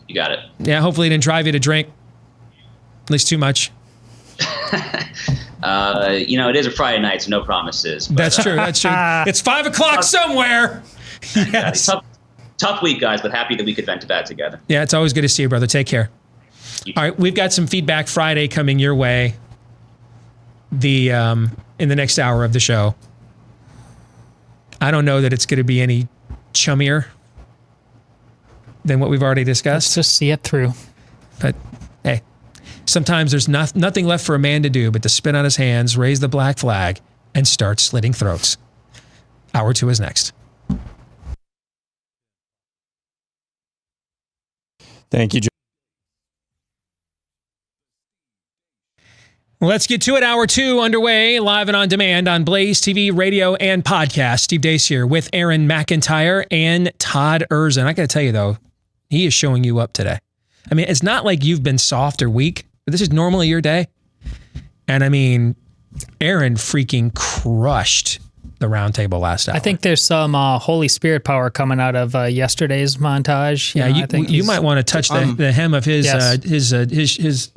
Speaker 4: You got it.
Speaker 1: Yeah, hopefully it didn't drive you to drink. At least too much.
Speaker 4: It is a Friday night, so no promises. But,
Speaker 1: that's true. That's true. It's 5 o'clock somewhere. Yes.
Speaker 4: Tough week, guys, but happy that we could vent about it together.
Speaker 1: Yeah, it's always good to see you, brother. Take care. All right, we've got some Feedback Friday coming your way in the next hour of the show. I don't know that it's going to be any chummier than what we've already discussed.
Speaker 3: Let's just see it through.
Speaker 1: But hey, sometimes there's nothing left for a man to do but to spit on his hands, raise the black flag, and start slitting throats. Hour 2 is next.
Speaker 2: Thank you, Joe.
Speaker 1: Let's get to it. Hour 2 underway, live and on demand on Blaze TV, radio, and podcast. Steve Deace here with Aaron McIntyre and Todd Erzin. I got to tell you, though, he is showing you up today. I mean, it's not like you've been soft or weak, but this is normally your day. And I mean, Aaron freaking crushed the roundtable last hour.
Speaker 3: I think there's some Holy Spirit power coming out of yesterday's montage.
Speaker 1: You might want to touch the hem of his,
Speaker 3: yes.
Speaker 1: his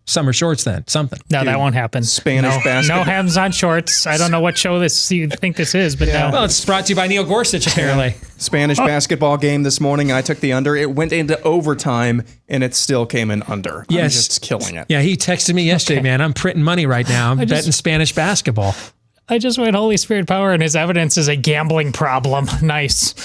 Speaker 1: summer shorts then, something.
Speaker 3: No, that won't happen.
Speaker 2: Spanish basketball.
Speaker 3: No hems on shorts. I don't know what show you think this is, but no.
Speaker 1: Well, it's brought to you by Neil Gorsuch, apparently.
Speaker 2: Spanish basketball game this morning. I took the under. It went into overtime, and it still came in under.
Speaker 1: Yes.
Speaker 2: I'm just killing it.
Speaker 1: Yeah, he texted me yesterday, man. I'm printing money right now. I'm betting Spanish basketball.
Speaker 3: I just went Holy Spirit power, and his evidence is a gambling problem. Nice.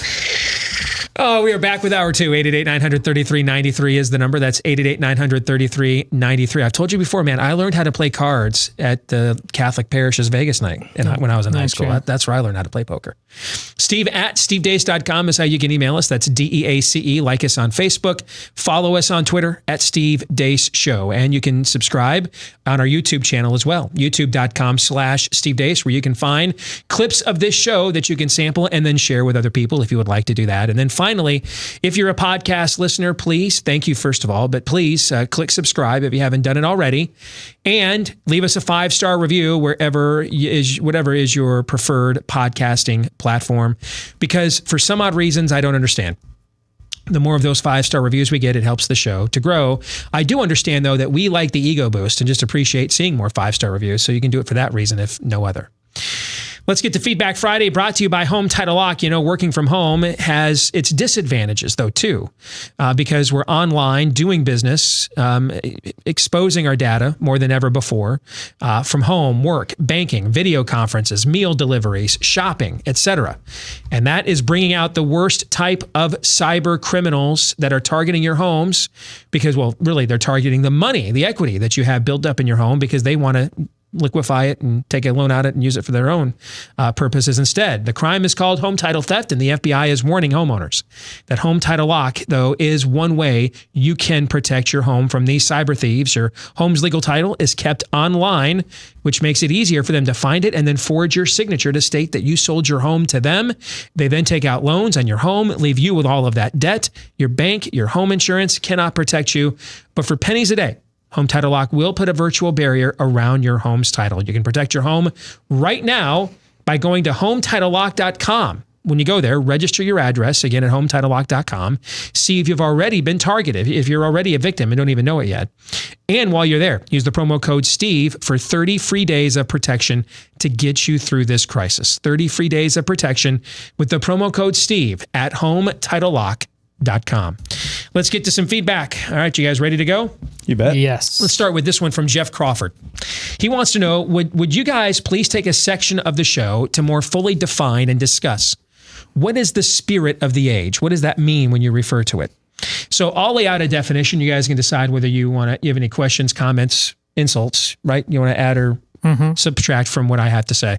Speaker 1: Oh, we are back with Hour 2. 888-900-3393 is the number. That's 888-900-3393. I've told you before, man, I learned how to play cards at the Catholic Parish's Vegas night when I was in high school. That's where I learned how to play poker. Steve at stevedeace.com is how you can email us. That's DEACE. Like us on Facebook. Follow us on Twitter at Steve Deace Show. And you can subscribe on our YouTube channel as well. YouTube.com/Steve Deace, where you can find clips of this show that you can sample and then share with other people if you would like to do that. And then finally, if you're a podcast listener, please, thank you first of all, but please click subscribe if you haven't done it already, and leave us a 5-star review whatever is your preferred podcasting platform, because for some odd reasons I don't understand. The more of those 5-star reviews we get, it helps the show to grow. I do understand, though, that we like the ego boost and just appreciate seeing more 5-star reviews, so you can do it for that reason, if no other. Let's get to Feedback Friday, brought to you by Home Title Lock. You know, working from home has its disadvantages, though, too, because we're online doing business, exposing our data more than ever before, from home, work, banking, video conferences, meal deliveries, shopping, etc. And that is bringing out the worst type of cyber criminals that are targeting your homes because, well, really, they're targeting the money, the equity that you have built up in your home because they want to liquefy it and take a loan on it and use it for their own purposes instead. The crime is called home title theft, and the FBI is warning homeowners that home title lock, though, is one way you can protect your home from these cyber thieves. Your home's legal title is kept online, which makes it easier for them to find it and then forge your signature to state that you sold your home to them. They then take out loans on your home, leave you with all of that debt. Your bank, your home insurance cannot protect you. But for pennies a day, Home Title Lock will put a virtual barrier around your home's title. You can protect your home right now by going to HomeTitleLock.com. When you go there, register your address, again, at HomeTitleLock.com. See if you've already been targeted, if you're already a victim and don't even know it yet. And while you're there, use the promo code STEVE for 30 free days of protection to get you through this crisis. 30 free days of protection with the promo code STEVE at HomeTitleLock.com. Let's get to some feedback. All right, you guys ready to go?
Speaker 2: You bet.
Speaker 3: Yes.
Speaker 1: Let's start with this one from Jeff Crawford. He wants to know, would you guys please take a section of the show to more fully define and discuss what is the spirit of the age? What does that mean when you refer to it? So I'll lay out a definition. You guys can decide whether you have any questions, comments, insults, right? You want to add or subtract from what I have to say.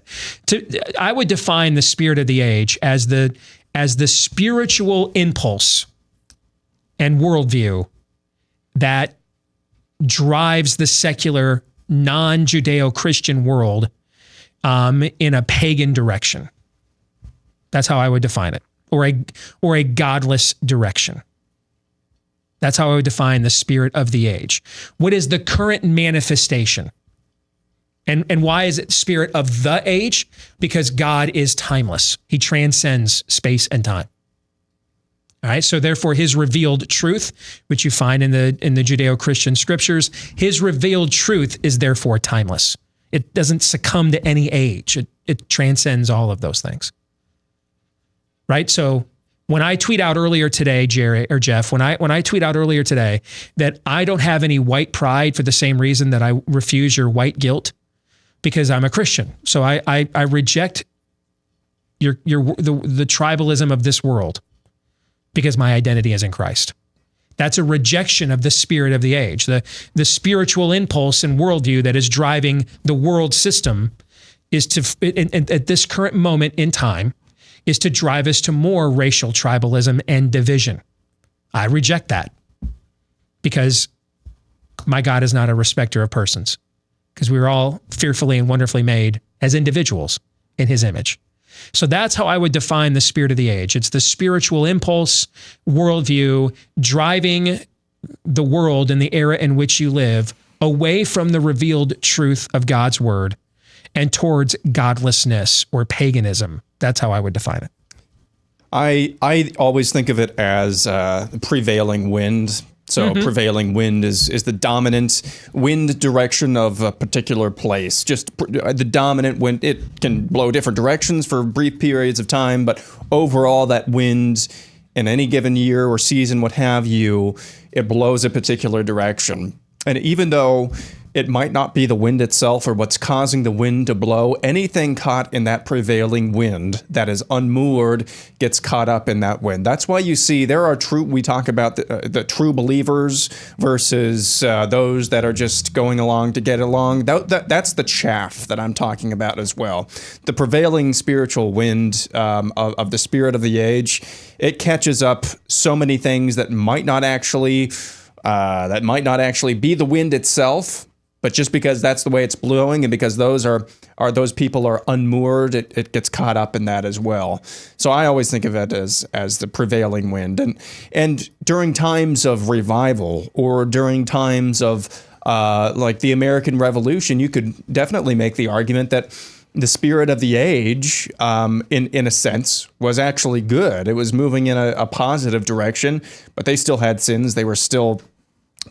Speaker 1: I would define the spirit of the age as the spiritual impulse and worldview that drives the secular, non-Judeo-Christian world in a pagan direction. That's how I would define it, or a godless direction. That's how I would define the spirit of the age. What is the current manifestation? And why is it spirit of the age? Because God is timeless. He transcends space and time. All right. So therefore, his revealed truth, which you find in the Judeo-Christian scriptures, his revealed truth is therefore timeless. It doesn't succumb to any age. It transcends all of those things. Right. So when I tweet out earlier today, Jerry or Jeff, when I tweet out earlier today that I don't have any white pride for the same reason that I refuse your white guilt, because I'm a Christian. So I reject the tribalism of this world because my identity is in Christ. That's a rejection of the spirit of the age, the spiritual impulse and worldview that is driving the world system is at this current moment in time is to drive us to more racial tribalism and division. I reject that because my God is not a respecter of persons, because we were all fearfully and wonderfully made as individuals in his image. So that's how I would define the spirit of the age. It's the spiritual impulse, worldview, driving the world in the era in which you live away from the revealed truth of God's word and towards godlessness or paganism. That's how I would define it.
Speaker 2: I always think of it as prevailing wind. So prevailing wind is the dominant wind direction of a particular place. Just the dominant wind. It can blow different directions for brief periods of time, but overall that wind in any given year or season, what have you, it blows a particular direction. And even though it might not be the wind itself or what's causing the wind to blow, anything caught in that prevailing wind that is unmoored gets caught up in that wind. That's why you see there are we talk about the true believers versus those that are just going along to get along. That's the chaff that I'm talking about as well. The prevailing spiritual wind of the spirit of the age, it catches up so many things that might not actually be the wind itself. But just because that's the way it's blowing and because those people are unmoored, it gets caught up in that as well. So I always think of it as the prevailing wind. And during times of revival or during times of like the American Revolution, you could definitely make the argument that the spirit of the age, in a sense, was actually good. It was moving in a positive direction, but they still had sins. They were still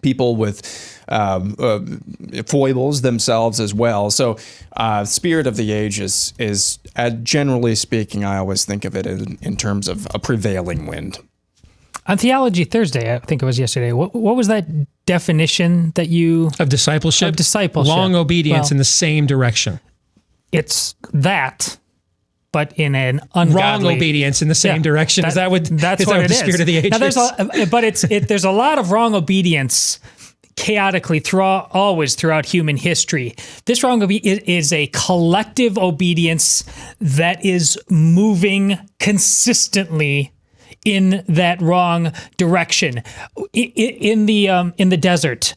Speaker 2: people with foibles themselves as well. So spirit of the age is generally speaking, I always think of it in terms of a prevailing wind.
Speaker 3: On Theology Thursday, I think it was yesterday, what was that definition that you...
Speaker 1: Of discipleship?
Speaker 3: Of discipleship.
Speaker 1: Long obedience in the same direction.
Speaker 3: It's that, but in an ungodly...
Speaker 1: Wrong obedience in the same direction. That's what it is. The spirit of the age is?
Speaker 3: Now there's a lot of wrong obedience chaotically throughout human history. This wrong is a collective obedience that is moving consistently in that wrong direction. In the desert,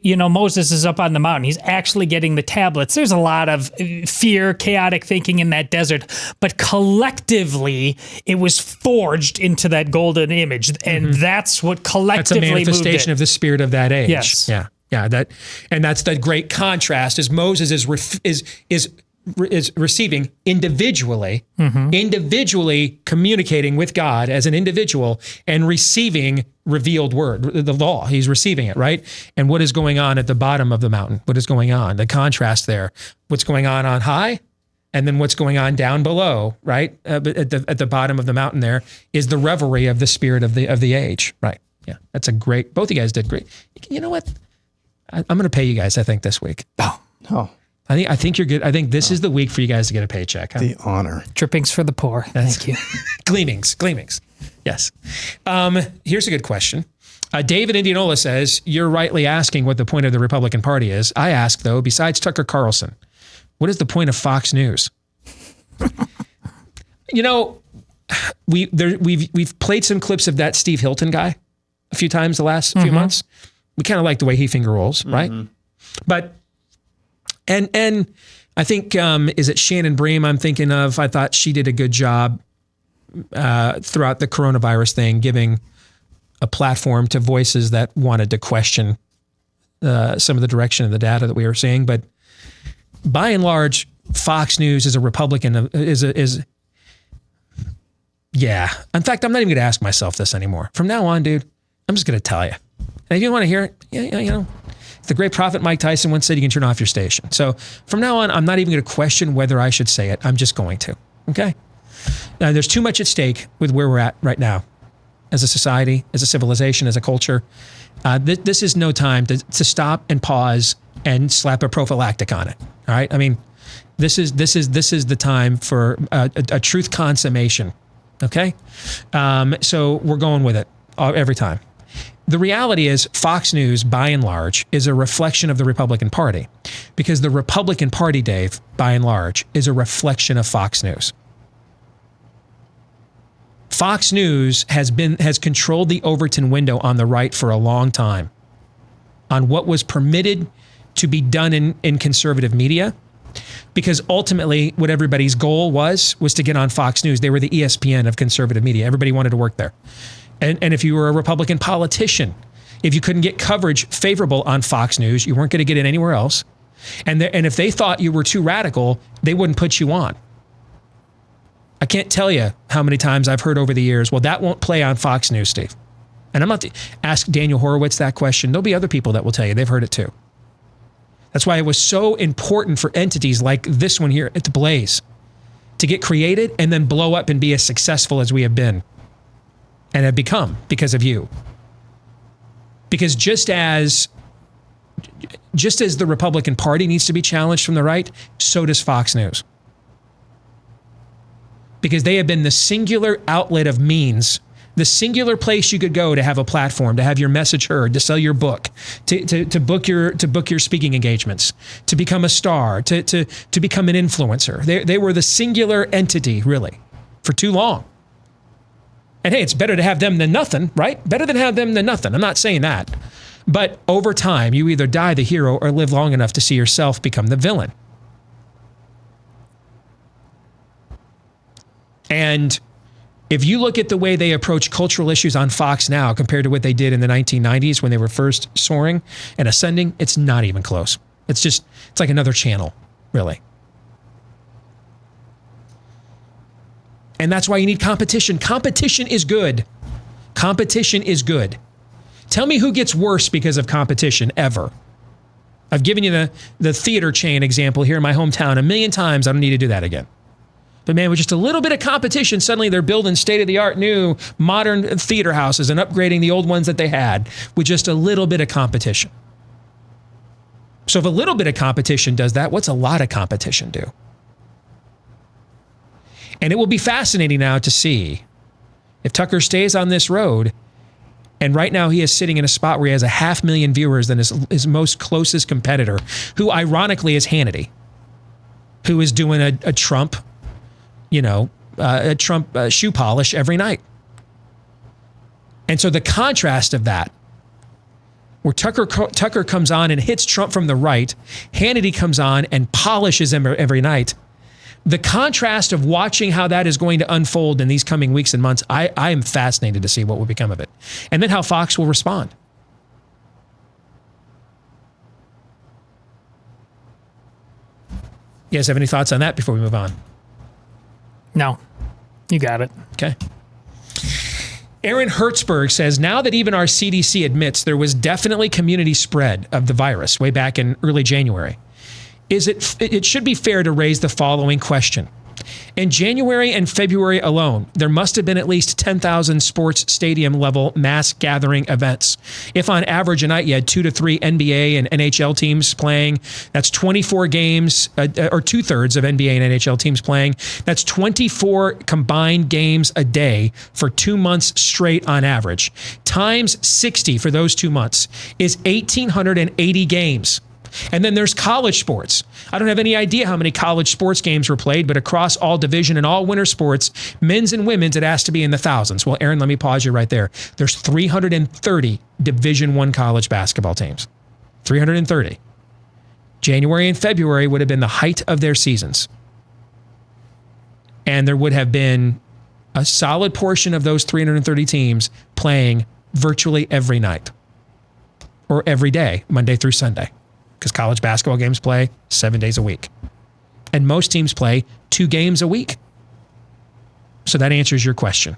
Speaker 3: Moses is up on the mountain. He's actually getting the tablets. There's a lot of fear, chaotic thinking in that desert, but collectively, it was forged into that golden image, and that's what collectively moved it.
Speaker 1: That's a manifestation of the spirit of that age.
Speaker 3: Yes.
Speaker 1: Yeah. That's the great contrast. As Moses is receiving individually communicating with God as an individual and receiving revealed word, the law. He's receiving it, right? And what is going on at the bottom of the mountain? What is going on? The contrast there. What's going on high? And then what's going on down below, right? At the bottom of the mountain there is the revelry of the spirit of the age, right? Yeah, that's a great, both of you guys did great. You know what? I'm going to pay you guys, I think, this week.
Speaker 2: Oh.
Speaker 1: I think you're good. I think this is the week for you guys to get a paycheck. Huh?
Speaker 2: The honor.
Speaker 3: Drippings for the poor. Thank you.
Speaker 1: Gleamings. Yes. Here's a good question. David Indianola says, you're rightly asking what the point of the Republican Party is. I ask, though, besides Tucker Carlson, what is the point of Fox News? We've played some clips of that Steve Hilton guy a few times the last few months. We kind of like the way he finger rolls, right? But And I think, is it Shannon Bream I'm thinking of? I thought she did a good job throughout the coronavirus thing, giving a platform to voices that wanted to question some of the direction of the data that we were seeing. But by and large, Fox News is a Republican, yeah. In fact, I'm not even going to ask myself this anymore. From now on, dude, I'm just going to tell you. And if you want to hear it, the great prophet Mike Tyson once said you can turn off your station. So from now on, I'm not even going to question whether I should say it. I'm just going to. Okay? Now, there's too much at stake with where we're at right now as a society, as a civilization, as a culture. This is no time to stop and pause and slap a prophylactic on it. All right? I mean, this is the time for a truth consummation. Okay? So we're going with it every time. The reality is Fox News, by and large, is a reflection of the Republican Party because the Republican Party, Dave, by and large, is a reflection of Fox News. Fox News has controlled the Overton window on the right for a long time on what was permitted to be done in conservative media because ultimately what everybody's goal was to get on Fox News. They were the ESPN of conservative media. Everybody wanted to work there. And if you were a Republican politician, if you couldn't get coverage favorable on Fox News, you weren't going to get it anywhere else. And if they thought you were too radical, they wouldn't put you on. I can't tell you how many times I've heard over the years, well, that won't play on Fox News, Steve. And I'm not to ask Daniel Horowitz that question. There'll be other people that will tell you they've heard it too. That's why it was so important for entities like this one here at the Blaze to get created and then blow up and be as successful as we have been. And have become because of you. Because just as the Republican Party needs to be challenged from the right, so does Fox News. Because they have been the singular outlet of means, the singular place you could go to have a platform, to have your message heard, to sell your book, to book your speaking engagements, to become a star, to become an influencer. They were the singular entity, really, for too long. And hey, it's better to have them than nothing, right? Better than have them than nothing. I'm not saying that. But over time, you either die the hero or live long enough to see yourself become the villain. And if you look at the way they approach cultural issues on Fox now compared to what they did in the 1990s when they were first soaring and ascending, it's not even close. It's like another channel, really. And that's why you need competition. Competition is good. Competition is good. Tell me who gets worse because of competition ever. I've given you the theater chain example here in my hometown 1 million times. I don't need to do that again. But man, with just a little bit of competition, suddenly they're building state-of-the-art new modern theater houses and upgrading the old ones that they had with just a little bit of competition. So if a little bit of competition does that, what's a lot of competition do? And it will be fascinating now to see if Tucker stays on this road, And right now he is sitting in a spot where he has 500,000 viewers than his most closest competitor, who ironically is Hannity, who is doing a Trump, a Trump shoe polish every night. And so the contrast of that, where Tucker comes on and hits Trump from the right, Hannity comes on and polishes him every night. The contrast of watching how that is going to unfold in these coming weeks and months, I am fascinated to see what will become of it. And then how Fox will respond. You guys have any thoughts on that before we move on?
Speaker 3: No. You got it.
Speaker 1: Okay. Aaron Hertzberg says, now that even our CDC admits there was definitely community spread of the virus way back in early January, it should be fair to raise the following question. In January and February alone, there must have been at least 10,000 sports stadium level mass gathering events. If on average a night you had 2 to 3 NBA and NHL teams playing, that's 24 games, or 2/3 of NBA and NHL teams playing. That's 24 combined games a day for 2 months straight on average. Times 60 for those 2 months is 1,880 games. And then there's college sports. I don't have any idea how many college sports games were played, but across all division and all winter sports, men's and women's, it has to be in the thousands. Well, Aaron, let me pause you right there. There's 330 Division I college basketball teams. 330. January and February would have been the height of their seasons. And there would have been a solid portion of those 330 teams playing virtually every night or every day, Monday through Sunday. Because college basketball games play 7 days a week. And most teams play 2 games a week. So that answers your question.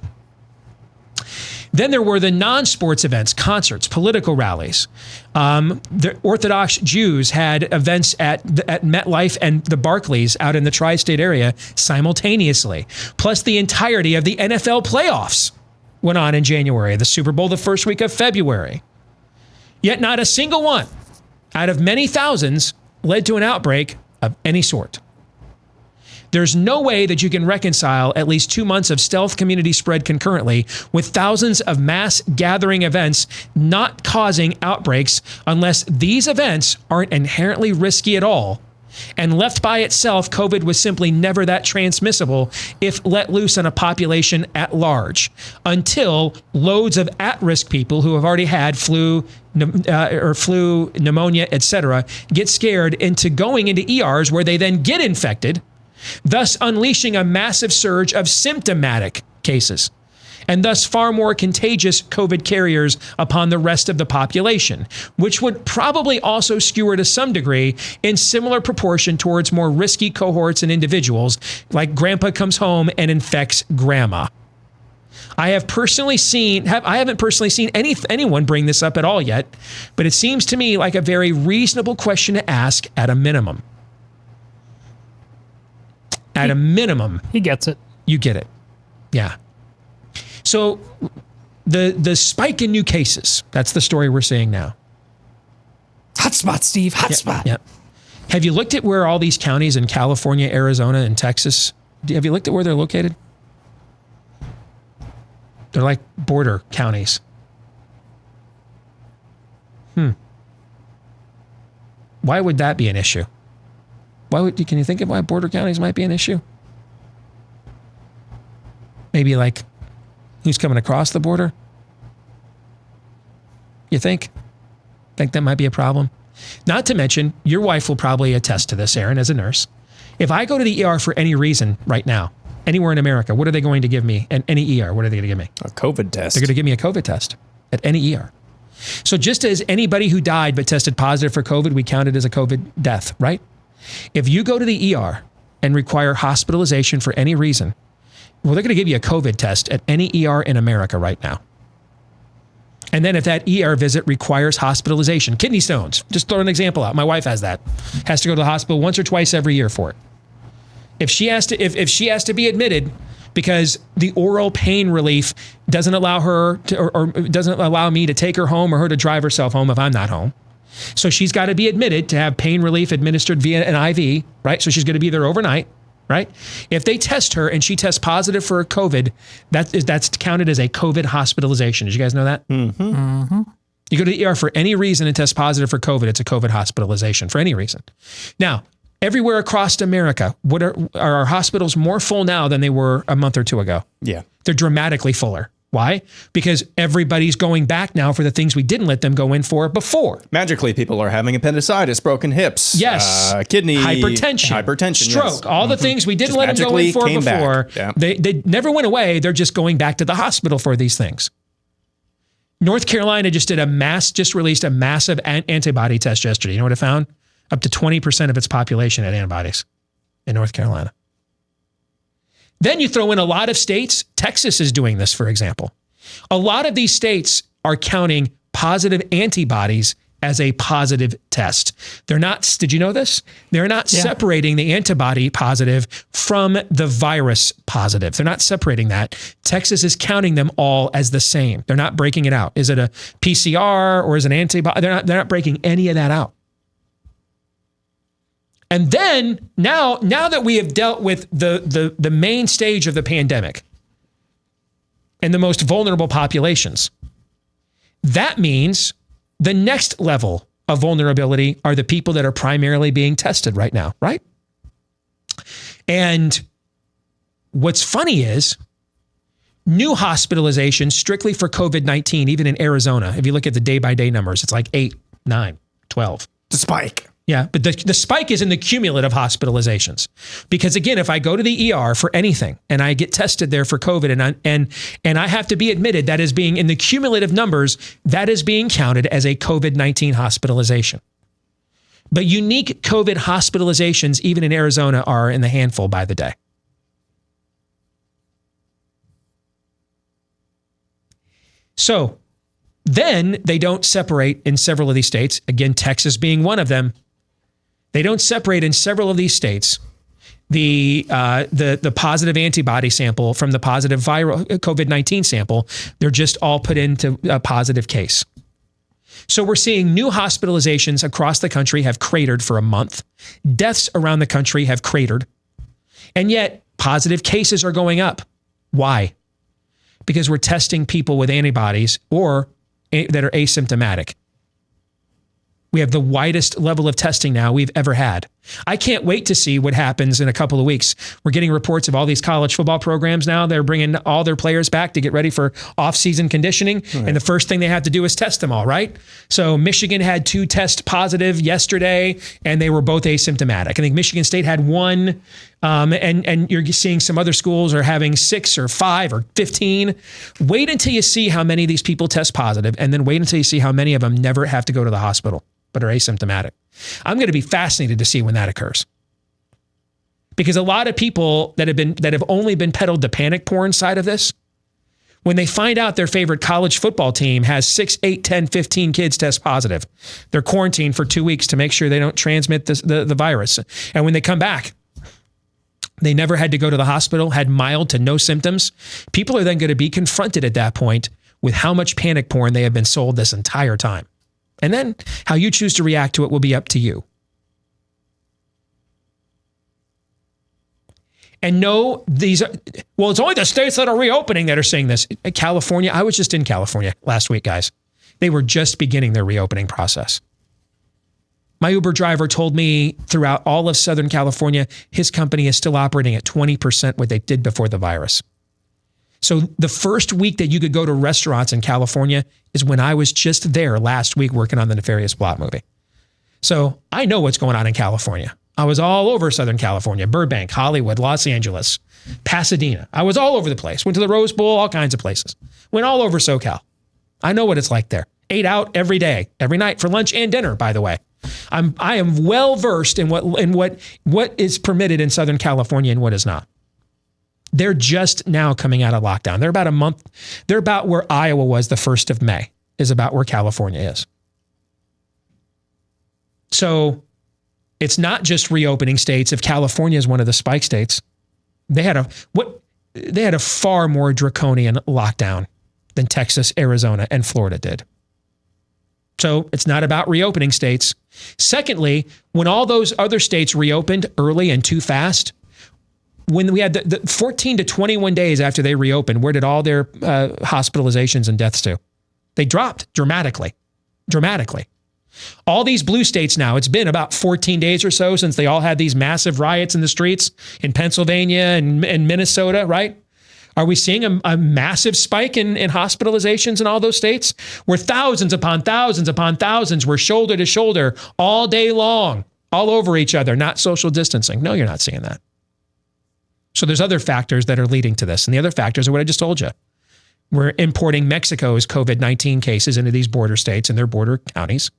Speaker 1: Then there were the non-sports events, concerts, political rallies. The Orthodox Jews had events at MetLife and the Barclays out in the tri-state area simultaneously. Plus the entirety of the NFL playoffs went on in January, the Super Bowl the first week of February. Yet not a single one out of many thousands led to an outbreak of any sort. There's no way that you can reconcile at least 2 months of stealth community spread concurrently with thousands of mass gathering events not causing outbreaks unless these events aren't inherently risky at all. And left by itself, COVID was simply never that transmissible if let loose on a population at large, until loads of at-risk people who have already had flu, pneumonia, etc., get scared into going into ERs where they then get infected, thus unleashing a massive surge of symptomatic cases, and thus far more contagious COVID carriers upon the rest of the population, which would probably also skewer to some degree in similar proportion towards more risky cohorts and individuals, like grandpa comes home and infects grandma. I haven't personally seen anyone bring this up at all yet, but it seems to me like a very reasonable question to ask at a minimum. At a minimum.
Speaker 3: He gets it.
Speaker 1: You get it. Yeah. So the spike in new cases, that's the story we're seeing now.
Speaker 3: Hotspot, Steve. Hotspot.
Speaker 1: Yeah. Have you looked at where all these counties in California, Arizona, and Texas, have you looked at where they're located? They're like border counties. Why would that be an issue? Can you think of why border counties might be an issue? Maybe like who's coming across the border? You think? Think that might be a problem? Not to mention, your wife will probably attest to this, Aaron, as a nurse. If I go to the ER for any reason right now, anywhere in America, what are they going to give me at any ER? What are they going to give me?
Speaker 2: A COVID test.
Speaker 1: They're going to give me a COVID test at any ER. So just as anybody who died but tested positive for COVID, we counted as a COVID death, right? If you go to the ER and require hospitalization for any reason, well, they're going to give you a COVID test at any ER in America right now. And then if that ER visit requires hospitalization, kidney stones, just throw an example out. My wife has that. Has to go to the hospital once or twice every year for it. If she has to be admitted because the oral pain relief doesn't allow her to, or doesn't allow me to take her home or her to drive herself home if I'm not home. So she's got to be admitted to have pain relief administered via an IV, right? So she's going to be there overnight, right? If they test her and she tests positive for COVID, that's counted as a COVID hospitalization. Did you guys know that?
Speaker 2: Mm-hmm.
Speaker 1: You go to the ER for any reason and test positive for COVID, it's a COVID hospitalization for any reason. Now, everywhere across America, are our hospitals more full now than they were a month or two ago?
Speaker 2: Yeah.
Speaker 1: They're dramatically fuller. Why? Because everybody's going back now for the things we didn't let them go in for before.
Speaker 2: Magically, people are having appendicitis, broken hips, kidney, hypertension,
Speaker 1: stroke,
Speaker 2: yes.
Speaker 1: all the things we didn't let them go in for before.
Speaker 2: Yeah.
Speaker 1: They never went away. They're just going back to the hospital for these things. North Carolina just released a massive antibody test yesterday. You know what it found? Up to 20% of its population had antibodies in North Carolina. Then you throw in a lot of states. Texas is doing this, for example. A lot of these states are counting positive antibodies as a positive test. They're not, did you know this? They're not separating the antibody positive from the virus positive. They're not separating that. Texas is counting them all as the same. They're not breaking it out. Is it a PCR or is it an antibody? They're not breaking any of that out. And then now that we have dealt with the main stage of the pandemic and the most vulnerable populations, that means the next level of vulnerability are the people that are primarily being tested right now, right? And what's funny is new hospitalizations strictly for COVID-19, even in Arizona, if you look at the day-by-day numbers, it's like 8, 9, 12.
Speaker 2: The spike.
Speaker 1: Yeah, but the spike is in the cumulative hospitalizations. Because again, if I go to the ER for anything and I get tested there for COVID and I have to be admitted, that is being in the cumulative numbers, that is being counted as a COVID-19 hospitalization. But unique COVID hospitalizations, even in Arizona, are in the handful by the day. So then they don't separate in several of these states, again, Texas being one of them. They don't separate in several of these states the positive antibody sample from the positive viral COVID-19 sample. They're just all put into a positive case. So we're seeing new hospitalizations across the country have cratered for a month. Deaths around the country have cratered. And yet positive cases are going up. Why? Because we're testing people with antibodies or that are asymptomatic. We have the widest level of testing now we've ever had. I can't wait to see what happens in a couple of weeks. We're getting reports of all these college football programs now. They're bringing all their players back to get ready for off-season conditioning. Right. And the first thing they have to do is test them all, right? So Michigan had 2 test positive yesterday, and they were both asymptomatic. I think Michigan State had 1, and you're seeing some other schools are having 6 or 5 or 15. Wait until you see how many of these people test positive, and then wait until you see how many of them never have to go to the hospital but are asymptomatic. I'm going to be fascinated to see when that occurs. Because a lot of people that have only been peddled the panic porn side of this, when they find out their favorite college football team has 6, 8, 10, 15 kids test positive, they're quarantined for 2 weeks to make sure they don't transmit the virus. And when they come back, they never had to go to the hospital, had mild to no symptoms. People are then going to be confronted at that point with how much panic porn they have been sold this entire time. And then how you choose to react to it will be up to you. And no, it's only the states that are reopening that are saying this. California, I was just in California last week, guys. They were just beginning their reopening process. My Uber driver told me throughout all of Southern California, his company is still operating at 20% what they did before the virus. So the first week that you could go to restaurants in California is when I was just there last week working on the Nefarious Plot movie. So I know what's going on in California. I was all over Southern California, Burbank, Hollywood, Los Angeles, Pasadena. I was all over the place. Went to the Rose Bowl, all kinds of places. Went all over SoCal. I know what it's like there. Ate out every day, every night for lunch and dinner, by the way. I am well versed in what is permitted in Southern California and what is not. They're just now coming out of lockdown. They're about a month. They're about where Iowa was the 1st of May, is about where California is. So it's not just reopening states. If California is one of the spike states, they had a far more draconian lockdown than Texas, Arizona, and Florida did. So it's not about reopening states. Secondly, when all those other states reopened early and too fast, when we had the 14 to 21 days after they reopened, where did all their hospitalizations and deaths to? They dropped dramatically. All these blue states now, it's been about 14 days or so since they all had these massive riots in the streets in Pennsylvania and Minnesota, right? Are we seeing a massive spike in hospitalizations in all those states where thousands upon thousands upon thousands were shoulder to shoulder all day long, all over each other, not social distancing? No, you're not seeing that. So there's other factors that are leading to this. And the other factors are what I just told you. We're importing Mexico's COVID-19 cases into these border states and their border counties.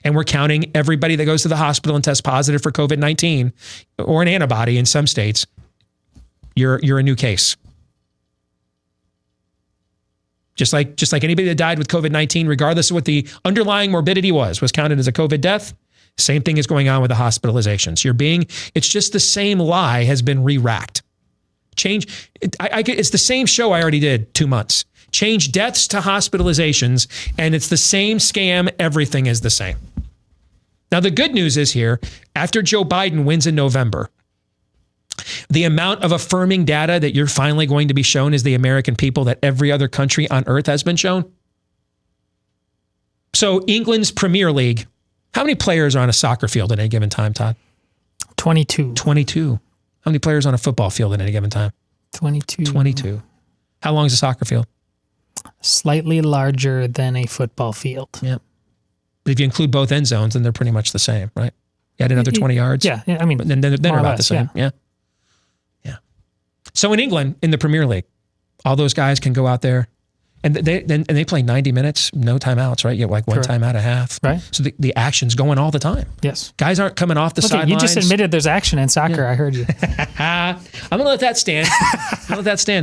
Speaker 1: And we're counting everybody that goes to the hospital and tests positive for COVID-19 or an antibody in some states. You're a new case. Just like anybody that died with COVID-19, regardless of what the underlying morbidity was counted as a COVID death. Same thing is going on with the hospitalizations. It's just the same lie has been re-racked. It's the same show I already did 2 months. Change deaths to hospitalizations, and it's the same scam. Everything is the same. Now, the good news is here, after Joe Biden wins in November, the amount of affirming data that you're finally going to be shown as the American people that every other country on earth has been shown. So England's Premier League, how many players are on a soccer field at any given time, Todd?
Speaker 3: 22.
Speaker 1: 22. How many players on a football field at any given time?
Speaker 3: 22.
Speaker 1: 22. How long is a soccer field?
Speaker 3: Slightly larger than a football field.
Speaker 1: Yeah. But if you include both end zones, then they're pretty much the same, right? You add another 20 yards.
Speaker 3: Yeah. I mean,
Speaker 1: then they're about the same. Yeah. So in England, in the Premier League, all those guys can go out there and they play 90 minutes, no timeouts, right? You get like one timeout a half.
Speaker 3: Right.
Speaker 1: So the action's going all the time.
Speaker 3: Yes.
Speaker 1: Guys aren't coming off the sidelines.
Speaker 3: You just admitted there's action in soccer. Yeah. I heard you.
Speaker 1: I'm going to let that stand.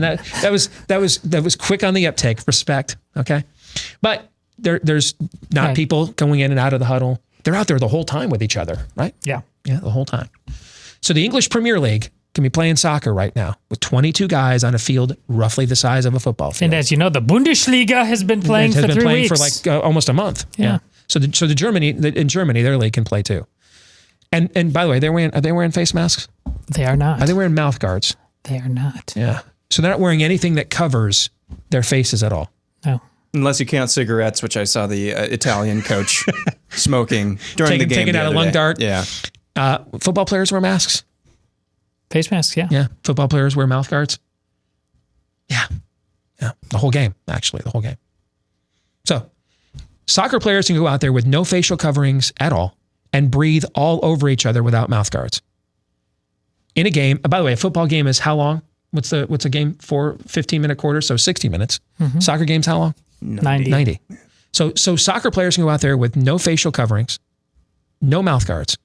Speaker 1: That was quick on the uptake. Respect. Okay. But there's not people going in and out of the huddle. They're out there the whole time with each other, right?
Speaker 3: Yeah.
Speaker 1: Yeah, the whole time. So the English Premier League can be playing soccer right now with 22 guys on a field roughly the size of a football field.
Speaker 3: And as you know, the Bundesliga has been playing for 3 weeks.
Speaker 1: For like almost a month. Yeah. So in Germany, their league can play too. And by the way, are they wearing face masks?
Speaker 3: They are not.
Speaker 1: Are they wearing mouth guards?
Speaker 3: They are not.
Speaker 1: Yeah. So they're not wearing anything that covers their faces at all.
Speaker 3: No.
Speaker 2: Unless you count cigarettes, which I saw the Italian coach smoking during the game.
Speaker 1: Taking out a lung dart.
Speaker 2: Yeah.
Speaker 1: Football players wear masks.
Speaker 3: Face masks, yeah.
Speaker 1: Yeah. Football players wear mouth guards. Yeah. Yeah. The whole game, actually. The whole game. So soccer players can go out there with no facial coverings at all and breathe all over each other without mouth guards. In a game, by the way, a football game is how long? What's a game for? 15-minute quarter, so 60 minutes. Mm-hmm. Soccer games, how long? 90. So soccer players can go out there with no facial coverings, no mouth guards,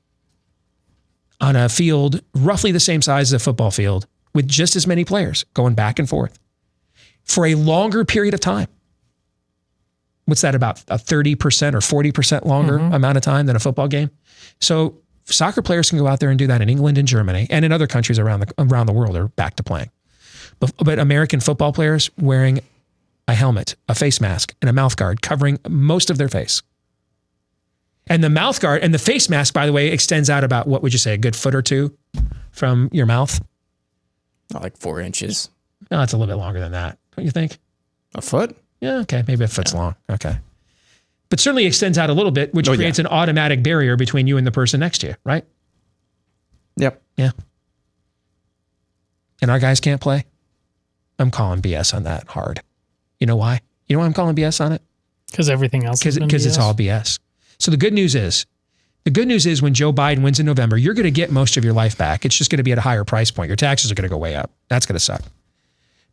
Speaker 1: on a field roughly the same size as a football field with just as many players going back and forth for a longer period of time. What's that, about a 30% or 40% longer amount of time than a football game? So soccer players can go out there and do that in England and Germany and in other countries around the world are back to playing. But American football players wearing a helmet, a face mask, and a mouth guard covering most of their face. And the mouth guard and the face mask, by the way, extends out about, what would you say, a good foot or two from your mouth?
Speaker 2: Like 4 inches.
Speaker 1: No, it's a little bit longer than that. Don't you think?
Speaker 2: A foot?
Speaker 1: Yeah, okay. Maybe a foot's long. Okay. But certainly extends out a little bit, which creates an automatic barrier between you and the person next to you, right?
Speaker 2: Yep.
Speaker 1: Yeah. And our guys can't play? I'm calling BS on that hard. You know why? You know why I'm calling BS on it?
Speaker 3: Because everything else is
Speaker 1: Because it's all BS. So the good news is when Joe Biden wins in November, you're going to get most of your life back. It's just going to be at a higher price point. Your taxes are going to go way up. That's going to suck.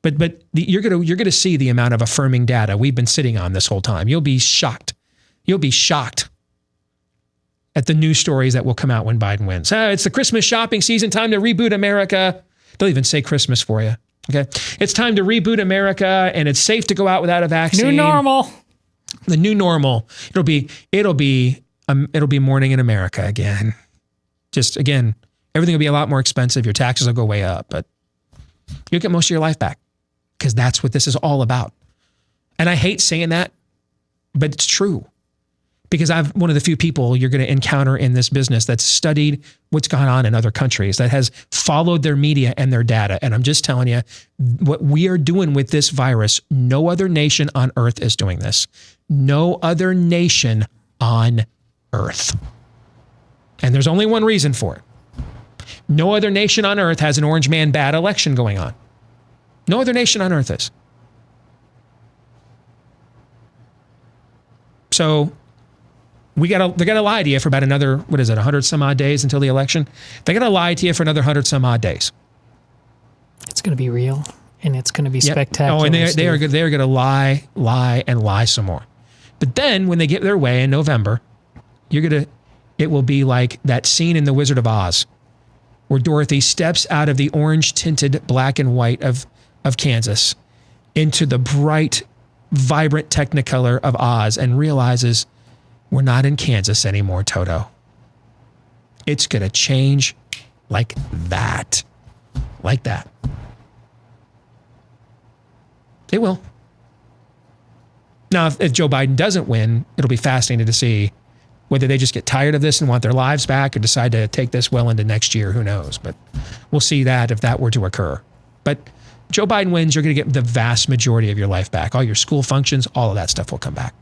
Speaker 1: But you're going to see the amount of affirming data we've been sitting on this whole time. You'll be shocked. You'll be shocked at the news stories that will come out when Biden wins. It's the Christmas shopping season, time to reboot America. They'll even say Christmas for you. Okay. It's time to reboot America and it's safe to go out without a vaccine.
Speaker 3: New normal.
Speaker 1: The new normal. It'll be morning in America again. Just again, everything will be a lot more expensive. Your taxes will go way up, but you'll get most of your life back because that's what this is all about. And I hate saying that, but it's true. because I'm one of the few people you're going to encounter in this business that's studied what's gone on in other countries, that has followed their media and their data. And I'm just telling you, what we are doing with this virus, no other nation on earth is doing this. No other nation on earth. And there's only one reason for it. No other nation on earth has an orange man bad election going on. No other nation on earth is. So they're gonna lie to you for about another, 100 some odd days until the election. They're gonna lie to you for another 100 some odd days.
Speaker 3: It's gonna be real, and it's gonna be spectacular.
Speaker 1: Oh, and they are gonna lie and lie some more. But then when they get their way in November, it will be like that scene in The Wizard of Oz, where Dorothy steps out of the orange tinted black and white of Kansas into the bright, vibrant Technicolor of Oz and realizes we're not in Kansas anymore, Toto. It's going to change like that. Like that. It will. Now, if Joe Biden doesn't win, it'll be fascinating to see whether they just get tired of this and want their lives back or decide to take this well into next year. Who knows? But we'll see that if that were to occur. But Joe Biden wins, you're going to get the vast majority of your life back. All your school functions, all of that stuff will come back.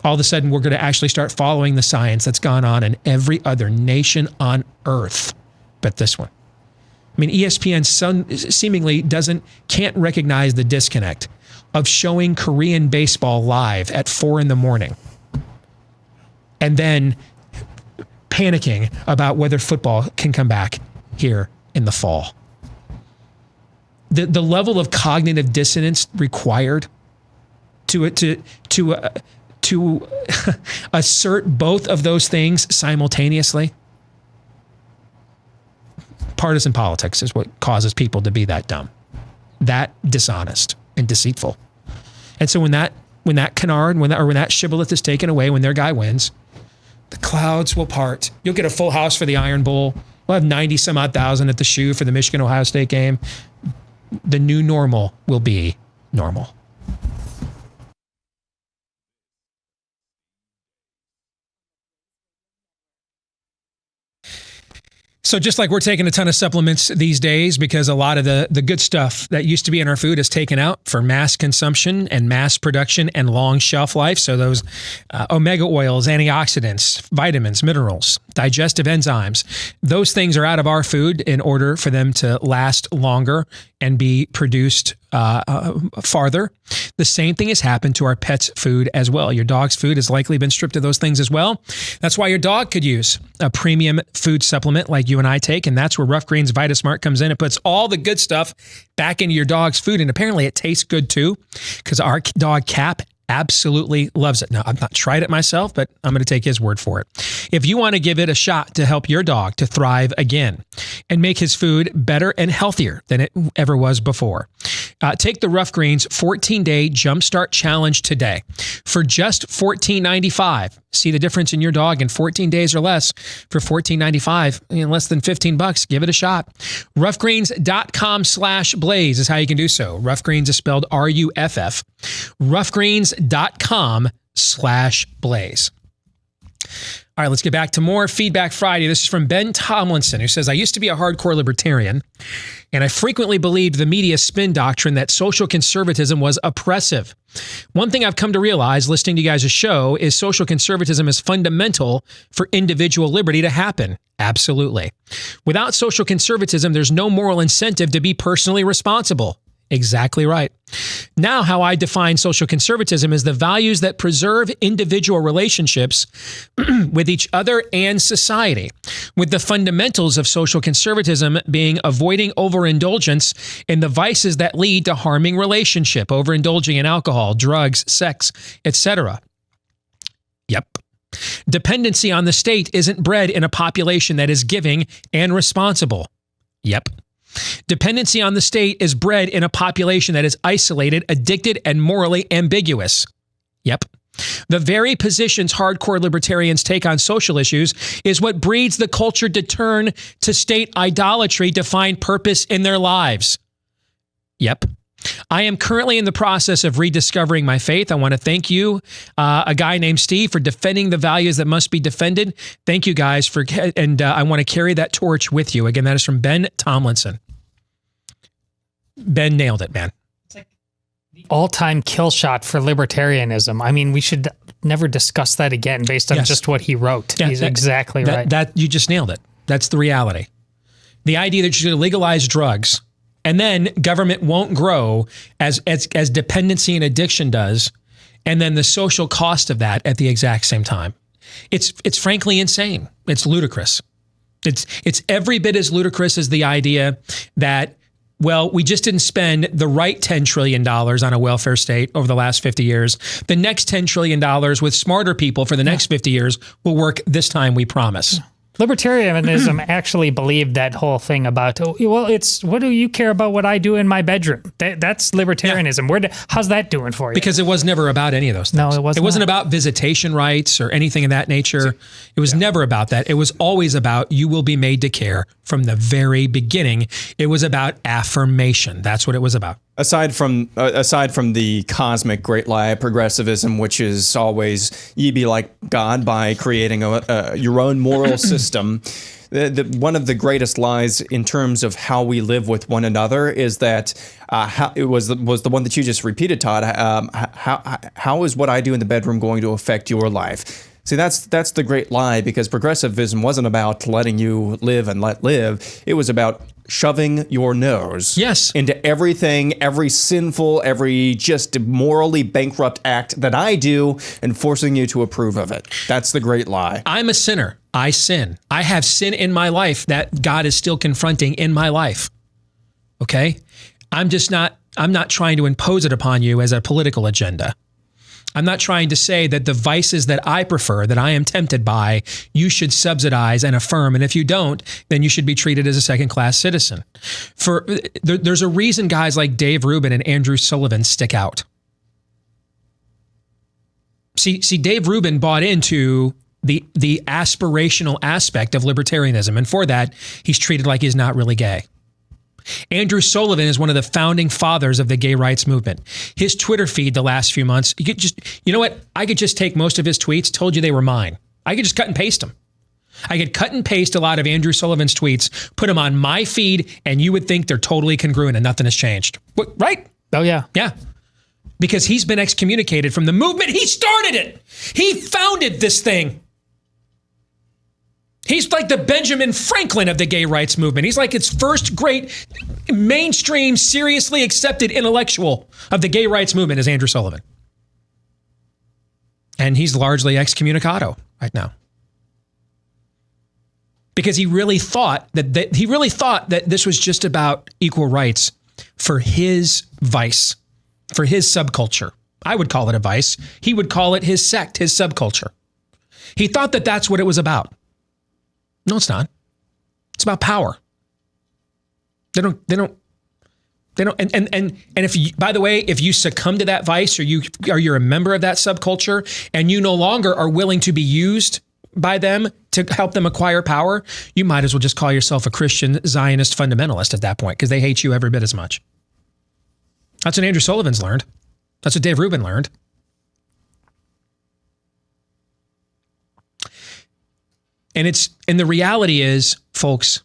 Speaker 1: All of a sudden, we're going to actually start following the science that's gone on in every other nation on earth but this one. I mean, ESPN seemingly can't recognize the disconnect of showing Korean baseball live at 4 a.m. and then panicking about whether football can come back here in the fall. The level of cognitive dissonance required to assert both of those things simultaneously. Partisan politics is what causes people to be that dumb, that dishonest and deceitful. And so when that canard, when that shibboleth is taken away, when their guy wins, the clouds will part. You'll get a full house for the Iron Bowl. We'll have 90 some odd thousand at the shoe for the Michigan-Ohio State game. The new normal will be normal. So just like we're taking a ton of supplements these days because a lot of the good stuff that used to be in our food is taken out for mass consumption and mass production and long shelf life. So those omega oils, antioxidants, vitamins, minerals, digestive enzymes, those things are out of our food in order for them to last longer and be produced farther. The same thing has happened to our pet's food as well. Your dog's food has likely been stripped of those things as well. That's why your dog could use a premium food supplement like you and I take, and that's where Rough Greens VitaSmart comes in. It puts all the good stuff back into your dog's food, and apparently it tastes good too, because our dog Cap absolutely loves it. Now, I've not tried it myself, but I'm going to take his word for it. If you want to give it a shot to help your dog to thrive again and make his food better and healthier than it ever was before, take the Rough Greens 14-day Jumpstart Challenge today for just $14.95. See the difference in your dog in 14 days or less for $14.95, in less than $15. Give it a shot. Roughgreens.com/blaze is how you can do so. Rough Greens is spelled RUFF. Roughgreens.com/blaze. All right, let's get back to more Feedback Friday. This is from Ben Tomlinson, who says, I used to be a hardcore libertarian, and I frequently believed the media's spin doctrine that social conservatism was oppressive. One thing I've come to realize listening to you guys' show is social conservatism is fundamental for individual liberty to happen. Absolutely. Without social conservatism, there's no moral incentive to be personally responsible. Exactly right. Now, how I define social conservatism is the values that preserve individual relationships with each other and society, with the fundamentals of social conservatism being avoiding overindulgence in the vices that lead to harming relationship, overindulging in alcohol, drugs, sex, etc. Yep. Dependency on the state isn't bred in a population that is giving and responsible. Yep. Dependency on the state is bred in a population that is isolated, addicted, and morally ambiguous. Yep. The very positions hardcore libertarians take on social issues is what breeds the culture to turn to state idolatry to find purpose in their lives. Yep. I am currently in the process of rediscovering my faith. I want to thank you, a guy named Steve, for defending the values that must be defended. Thank you guys and I want to carry that torch with you. Again, that is from Ben Tomlinson. Ben nailed it, man.
Speaker 3: All-time kill shot for libertarianism. I mean, we should never discuss that again based on just what he wrote. Yeah, he's exactly right.
Speaker 1: That you just nailed it. That's the reality. The idea that you're going to legalize drugs and then government won't grow as dependency and addiction does, and then the social cost of that at the exact same time. It's frankly insane. It's ludicrous. It's every bit as ludicrous as the idea that, well, we just didn't spend the right $10 trillion on a welfare state over the last 50 years. The next $10 trillion with smarter people for the next 50 years will work this time, we promise.
Speaker 3: Libertarianism actually believed that whole thing about, what do you care about what I do in my bedroom? That's libertarianism. How's that doing for you?
Speaker 1: Because it was never about any of those things.
Speaker 3: No, it wasn't.
Speaker 1: It wasn't about visitation rights or anything of that nature. It was never about that. It was always about you will be made to care from the very beginning. It was about affirmation. That's what it was about.
Speaker 2: Aside from the cosmic great lie of progressivism, which is always ye be like God by creating your own moral system, one of the greatest lies in terms of how we live with one another is that it was the one that you just repeated, Todd. How is what I do in the bedroom going to affect your life? See, that's the great lie, because progressivism wasn't about letting you live and let live. It was about shoving your nose into everything, every sinful, every just morally bankrupt act that I do, and forcing you to approve of it. That's the great lie.
Speaker 1: I'm a sinner. I sin. I have sin in my life that God is still confronting in my life. Okay? I'm not trying to impose it upon you as a political agenda. I'm not trying to say that the vices that I prefer, that I am tempted by, you should subsidize and affirm. And if you don't, then you should be treated as a second-class citizen. There's a reason guys like Dave Rubin and Andrew Sullivan stick out. See, Dave Rubin bought into the aspirational aspect of libertarianism. And for that, he's treated like he's not really gay. Andrew Sullivan is one of the founding fathers of the gay rights movement. His Twitter feed the last few months, you know what? I could just take most of his tweets, told you they were mine. I could just cut and paste them. I could cut and paste a lot of Andrew Sullivan's tweets, put them on my feed, and you would think they're totally congruent and nothing has changed. What, right?
Speaker 3: Oh, yeah.
Speaker 1: Yeah. Because he's been excommunicated from the movement. He started it. He founded this thing. He's like the Benjamin Franklin of the gay rights movement. He's like its first great mainstream, seriously accepted intellectual of the gay rights movement is Andrew Sullivan. And he's largely excommunicado right now. Because he really thought that this was just about equal rights for his vice, for his subculture. I would call it a vice. He would call it his sect, his subculture. He thought that that's what it was about. No, it's not. It's about power. They don't, and if you, by the way, if you succumb to that vice or you're a member of that subculture and you no longer are willing to be used by them to help them acquire power, you might as well just call yourself a Christian Zionist fundamentalist at that point, because they hate you every bit as much. That's what Andrew Sullivan's learned. That's what Dave Rubin learned. And the reality is, folks,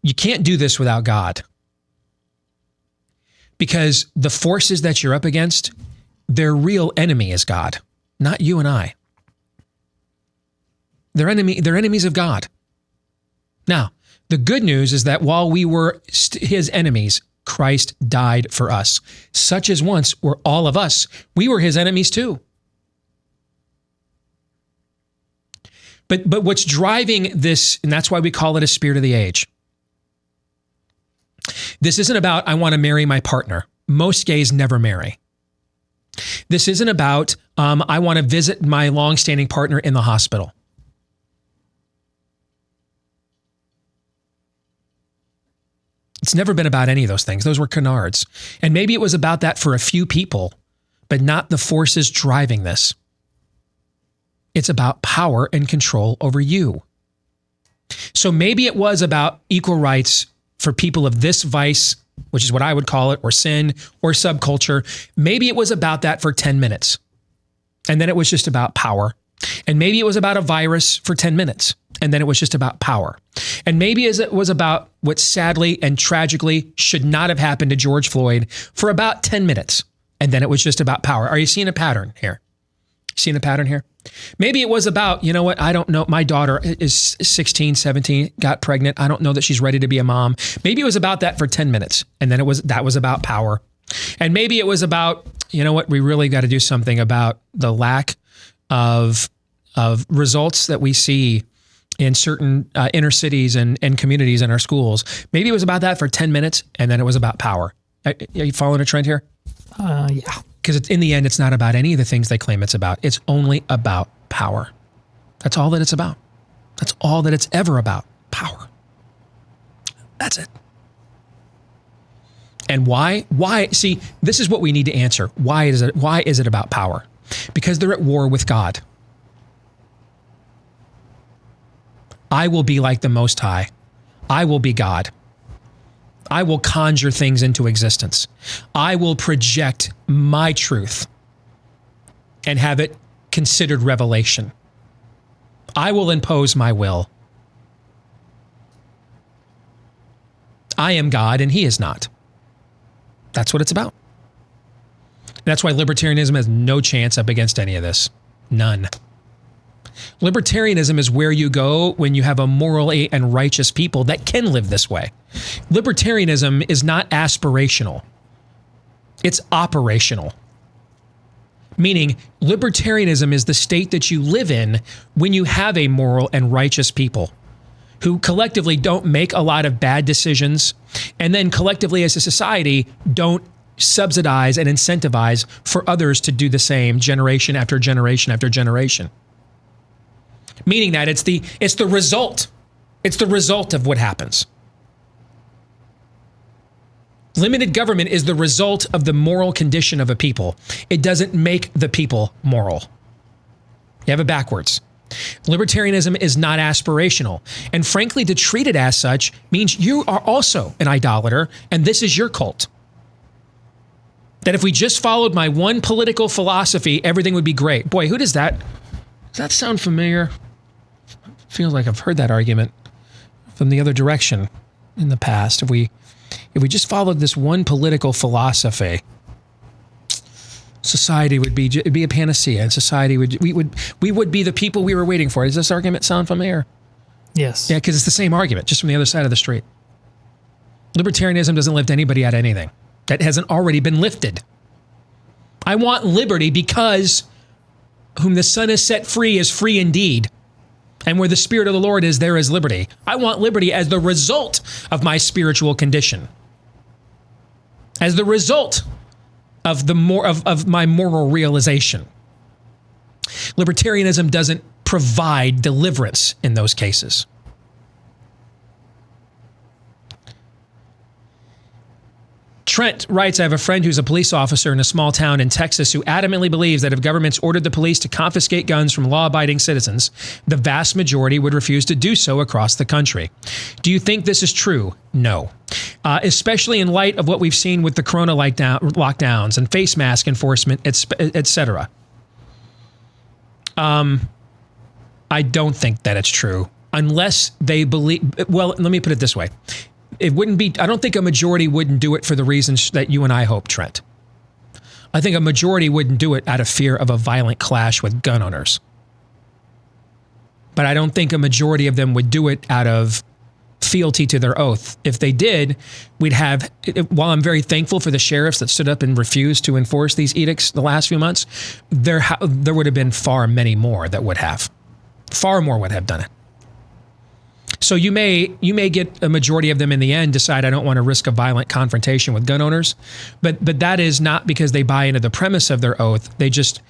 Speaker 1: you can't do this without God. Because the forces that you're up against, their real enemy is God, not you and I. They're enemies of God. Now, the good news is that while we were his enemies, Christ died for us. Such as once were all of us. We were his enemies too. But what's driving this, and that's why we call it a spirit of the age. This isn't about, I want to marry my partner. Most gays never marry. This isn't about, I want to visit my longstanding partner in the hospital. It's never been about any of those things. Those were canards. And maybe it was about that for a few people, but not the forces driving this. It's about power and control over you. So maybe it was about equal rights for people of this vice, which is what I would call it, or sin, or subculture. Maybe it was about that for 10 minutes. And then it was just about power. And maybe it was about a virus for 10 minutes. And then it was just about power. And maybe it was about what sadly and tragically should not have happened to George Floyd for about 10 minutes. And then it was just about power. Are you seeing a pattern here? Seeing a pattern here? Maybe it was about, you know what, I don't know. My daughter is 16, 17, got pregnant. I don't know that she's ready to be a mom. Maybe it was about that for 10 minutes. And then that was about power. And maybe it was about, you know what, we really got to do something about the lack of results that we see in certain inner cities and communities in our schools. Maybe it was about that for 10 minutes, and then it was about power. Are you following a trend here?
Speaker 3: Yeah.
Speaker 1: Because in the end, it's not about any of the things they claim it's about. It's only about power. That's all that it's about. That's all that it's ever about. Power. That's it. And why? Why? See, this is what we need to answer. Why is it about power? Because they're at war with God. I will be like the Most High. I will be God. I will conjure things into existence. I will project my truth and have it considered revelation. I will impose my will. I am God and he is not. That's what it's about. That's why libertarianism has no chance up against any of this. None. Libertarianism is where you go when you have a morally and righteous people that can live this way. Libertarianism is not aspirational. It's operational. Meaning, libertarianism is the state that you live in when you have a moral and righteous people who collectively don't make a lot of bad decisions, and then collectively as a society don't subsidize and incentivize for others to do the same generation after generation after generation. Meaning that it's the result. It's the result of what happens. Limited government is the result of the moral condition of a people. It doesn't make the people moral. You have it backwards. Libertarianism is not aspirational. And frankly, to treat it as such means you are also an idolater, and this is your cult. That if we just followed my one political philosophy, everything would be great. Boy, who does that? Does that sound familiar? Feels like I've heard that argument from the other direction in the past. If we just followed this one political philosophy, society would be a panacea, and society we would be the people we were waiting for. Does this argument sound familiar?
Speaker 3: Yes.
Speaker 1: Yeah, because it's the same argument, just from the other side of the street. Libertarianism doesn't lift anybody out of anything that hasn't already been lifted. I want liberty because whom the Son has set free is free indeed. And where the Spirit of the Lord is, there is liberty. I want liberty as the result of my spiritual condition. As the result of my moral realization. Libertarianism doesn't provide deliverance in those cases. Trent writes, I have a friend who's a police officer in a small town in Texas who adamantly believes that if governments ordered the police to confiscate guns from law-abiding citizens, the vast majority would refuse to do so across the country. Do you think this is true? No. Especially in light of what we've seen with the corona lockdowns and face mask enforcement, etc. I don't think that it's true. Unless they believe, well, let me put it this way. It wouldn't be, I don't think a majority wouldn't do it for the reasons that you and I hope, Trent. I think a majority wouldn't do it out of fear of a violent clash with gun owners. But I don't think a majority of them would do it out of fealty to their oath. If they did, we'd have, while I'm very thankful for the sheriffs that stood up and refused to enforce these edicts the last few months, there would have been far many more that would have. Far more would have done it. So you may get a majority of them in the end decide I don't want to risk a violent confrontation with gun owners, but that is not because they buy into the premise of their oath. They just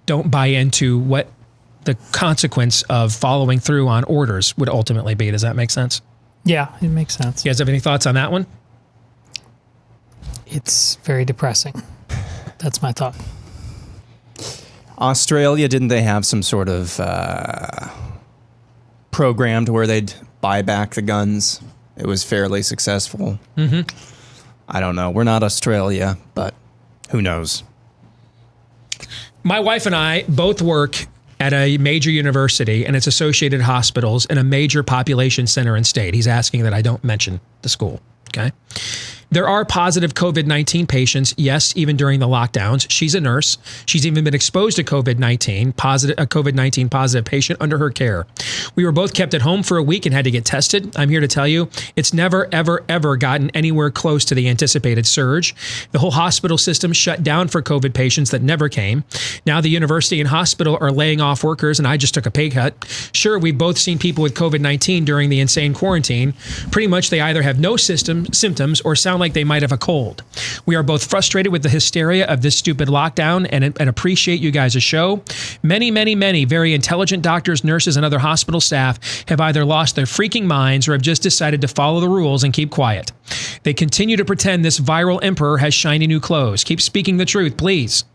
Speaker 1: don't buy into what the consequence of following through on orders would ultimately be. Does that make sense?
Speaker 3: Yeah, it makes sense.
Speaker 1: You guys have any thoughts on that one?
Speaker 3: It's very depressing. That's my thought.
Speaker 2: Australia, didn't they have some sort of programmed where they'd buy back the guns. It was fairly successful.
Speaker 1: Mm-hmm.
Speaker 2: I don't know. We're not Australia, but who knows?
Speaker 1: My wife and I both work at a major university and its associated hospitals in a major population center and state. He's asking that I don't mention the school, okay? There are positive COVID-19 patients, yes, even during the lockdowns. She's a nurse. She's even been exposed to COVID-19, a COVID-19 positive patient under her care. We were both kept at home for a week and had to get tested. I'm here to tell you, it's never, ever, ever gotten anywhere close to the anticipated surge. The whole hospital system shut down for COVID patients that never came. Now the university and hospital are laying off workers, and I just took a pay cut. Sure, we've both seen people with COVID-19 during the insane quarantine. Pretty much they either have no symptoms or sound like they might have a cold. We are both frustrated with the hysteria of this stupid lockdown and appreciate you guys' show. Many, many, many very intelligent doctors, nurses, and other hospital staff have either lost their freaking minds or have just decided to follow the rules and keep quiet. They continue to pretend this viral emperor has shiny new clothes. Keep speaking the truth, please.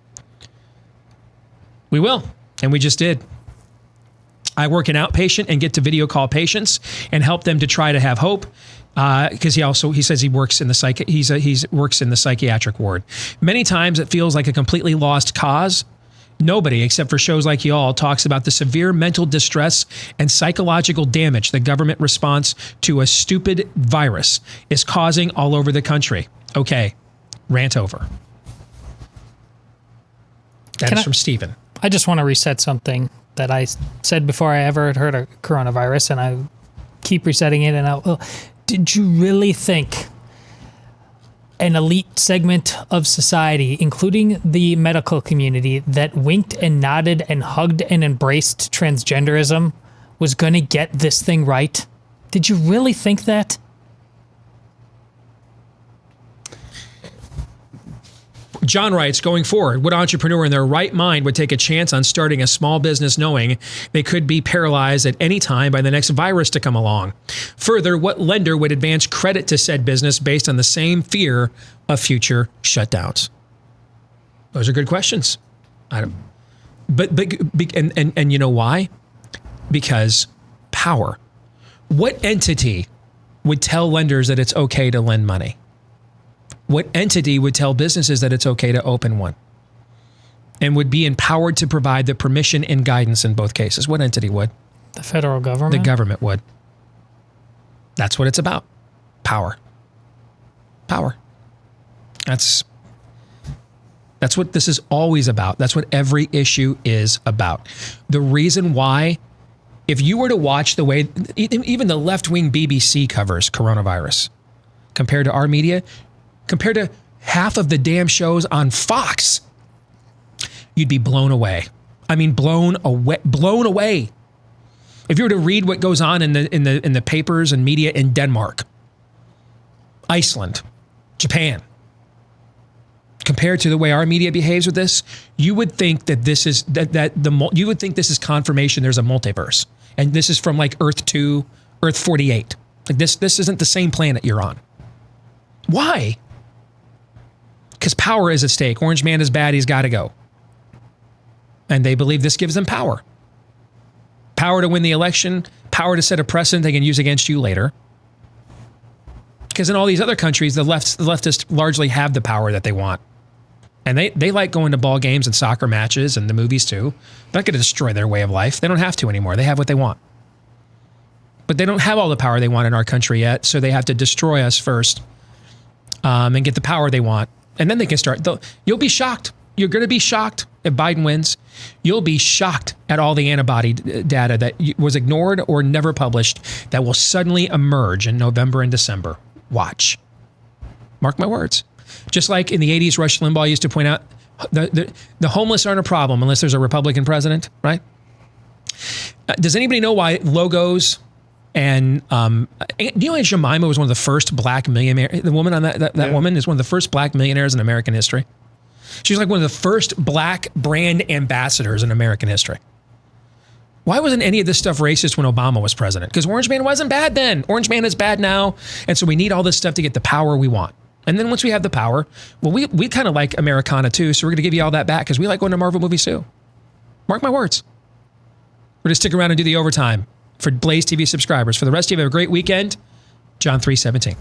Speaker 1: We will, and we just did. I work an outpatient and get to video call patients and help them to try to have hope. Because he says he works in the works in the psychiatric ward. Many times it feels like a completely lost cause. Nobody, except for shows like y'all, talks about the severe mental distress and psychological damage the government response to a stupid virus is causing all over the country. Okay, rant over. That is from Stephen.
Speaker 3: I just want to reset something that I said before I ever had heard of coronavirus, and I keep resetting it, and did you really think an elite segment of society, including the medical community, that winked and nodded and hugged and embraced transgenderism was going to get this thing right? Did you really think that?
Speaker 1: John writes, going forward, what entrepreneur in their right mind would take a chance on starting a small business knowing they could be paralyzed at any time by the next virus to come along? Further, what lender would advance credit to said business based on the same fear of future shutdowns? Those are good questions. And you know why? Because power. What entity would tell lenders that it's okay to lend money? What entity would tell businesses that it's okay to open one and would be empowered to provide the permission and guidance in both cases? What entity would?
Speaker 3: The federal government?
Speaker 1: The government would. That's what it's about. Power. Power. That's what this is always about. That's what every issue is about. The reason why, if you were to watch the way even the left-wing BBC covers coronavirus compared to our media, compared to half of the damn shows on Fox, you'd be blown away. I mean, blown away. If you were to read what goes on in the papers and media in Denmark, Iceland, Japan, compared to the way our media behaves with this, you would think that this is you would think this is confirmation there's a multiverse, and this is from like Earth 2, Earth 48. Like this isn't the same planet you're on. Why? Because power is at stake. Orange man is bad. He's got to go. And they believe this gives them power. Power to win the election, power to set a precedent they can use against you later. Because in all these other countries, the leftists largely have the power that they want. And they like going to ball games and soccer matches and the movies too. They're not going to destroy their way of life. They don't have to anymore. They have what they want. But they don't have all the power they want in our country yet, so they have to destroy us first and get the power they want. And then they can start. You'll be shocked. You're going to be shocked if Biden wins. You'll be shocked at all the antibody data that was ignored or never published that will suddenly emerge in November and December. Watch. Mark my words. Just like in the 80s, Rush Limbaugh used to point out, the homeless aren't a problem unless there's a Republican president, right? Does anybody know why logos and do you know Aunt Jemima was one of the first black millionaires? The woman on that woman is one of the first black millionaires in American history. She was like one of the first black brand ambassadors in American history. Why wasn't any of this stuff racist when Obama was president? Because Orange Man wasn't bad then. Orange Man is bad now. And so we need all this stuff to get the power we want. And then once we have the power, well, we kind of like Americana too. So we're going to give you all that back because we like going to Marvel movies too. Mark my words. We're going to stick around and do the overtime for Blaze TV subscribers. For the rest of you, have a great weekend. John 3:17.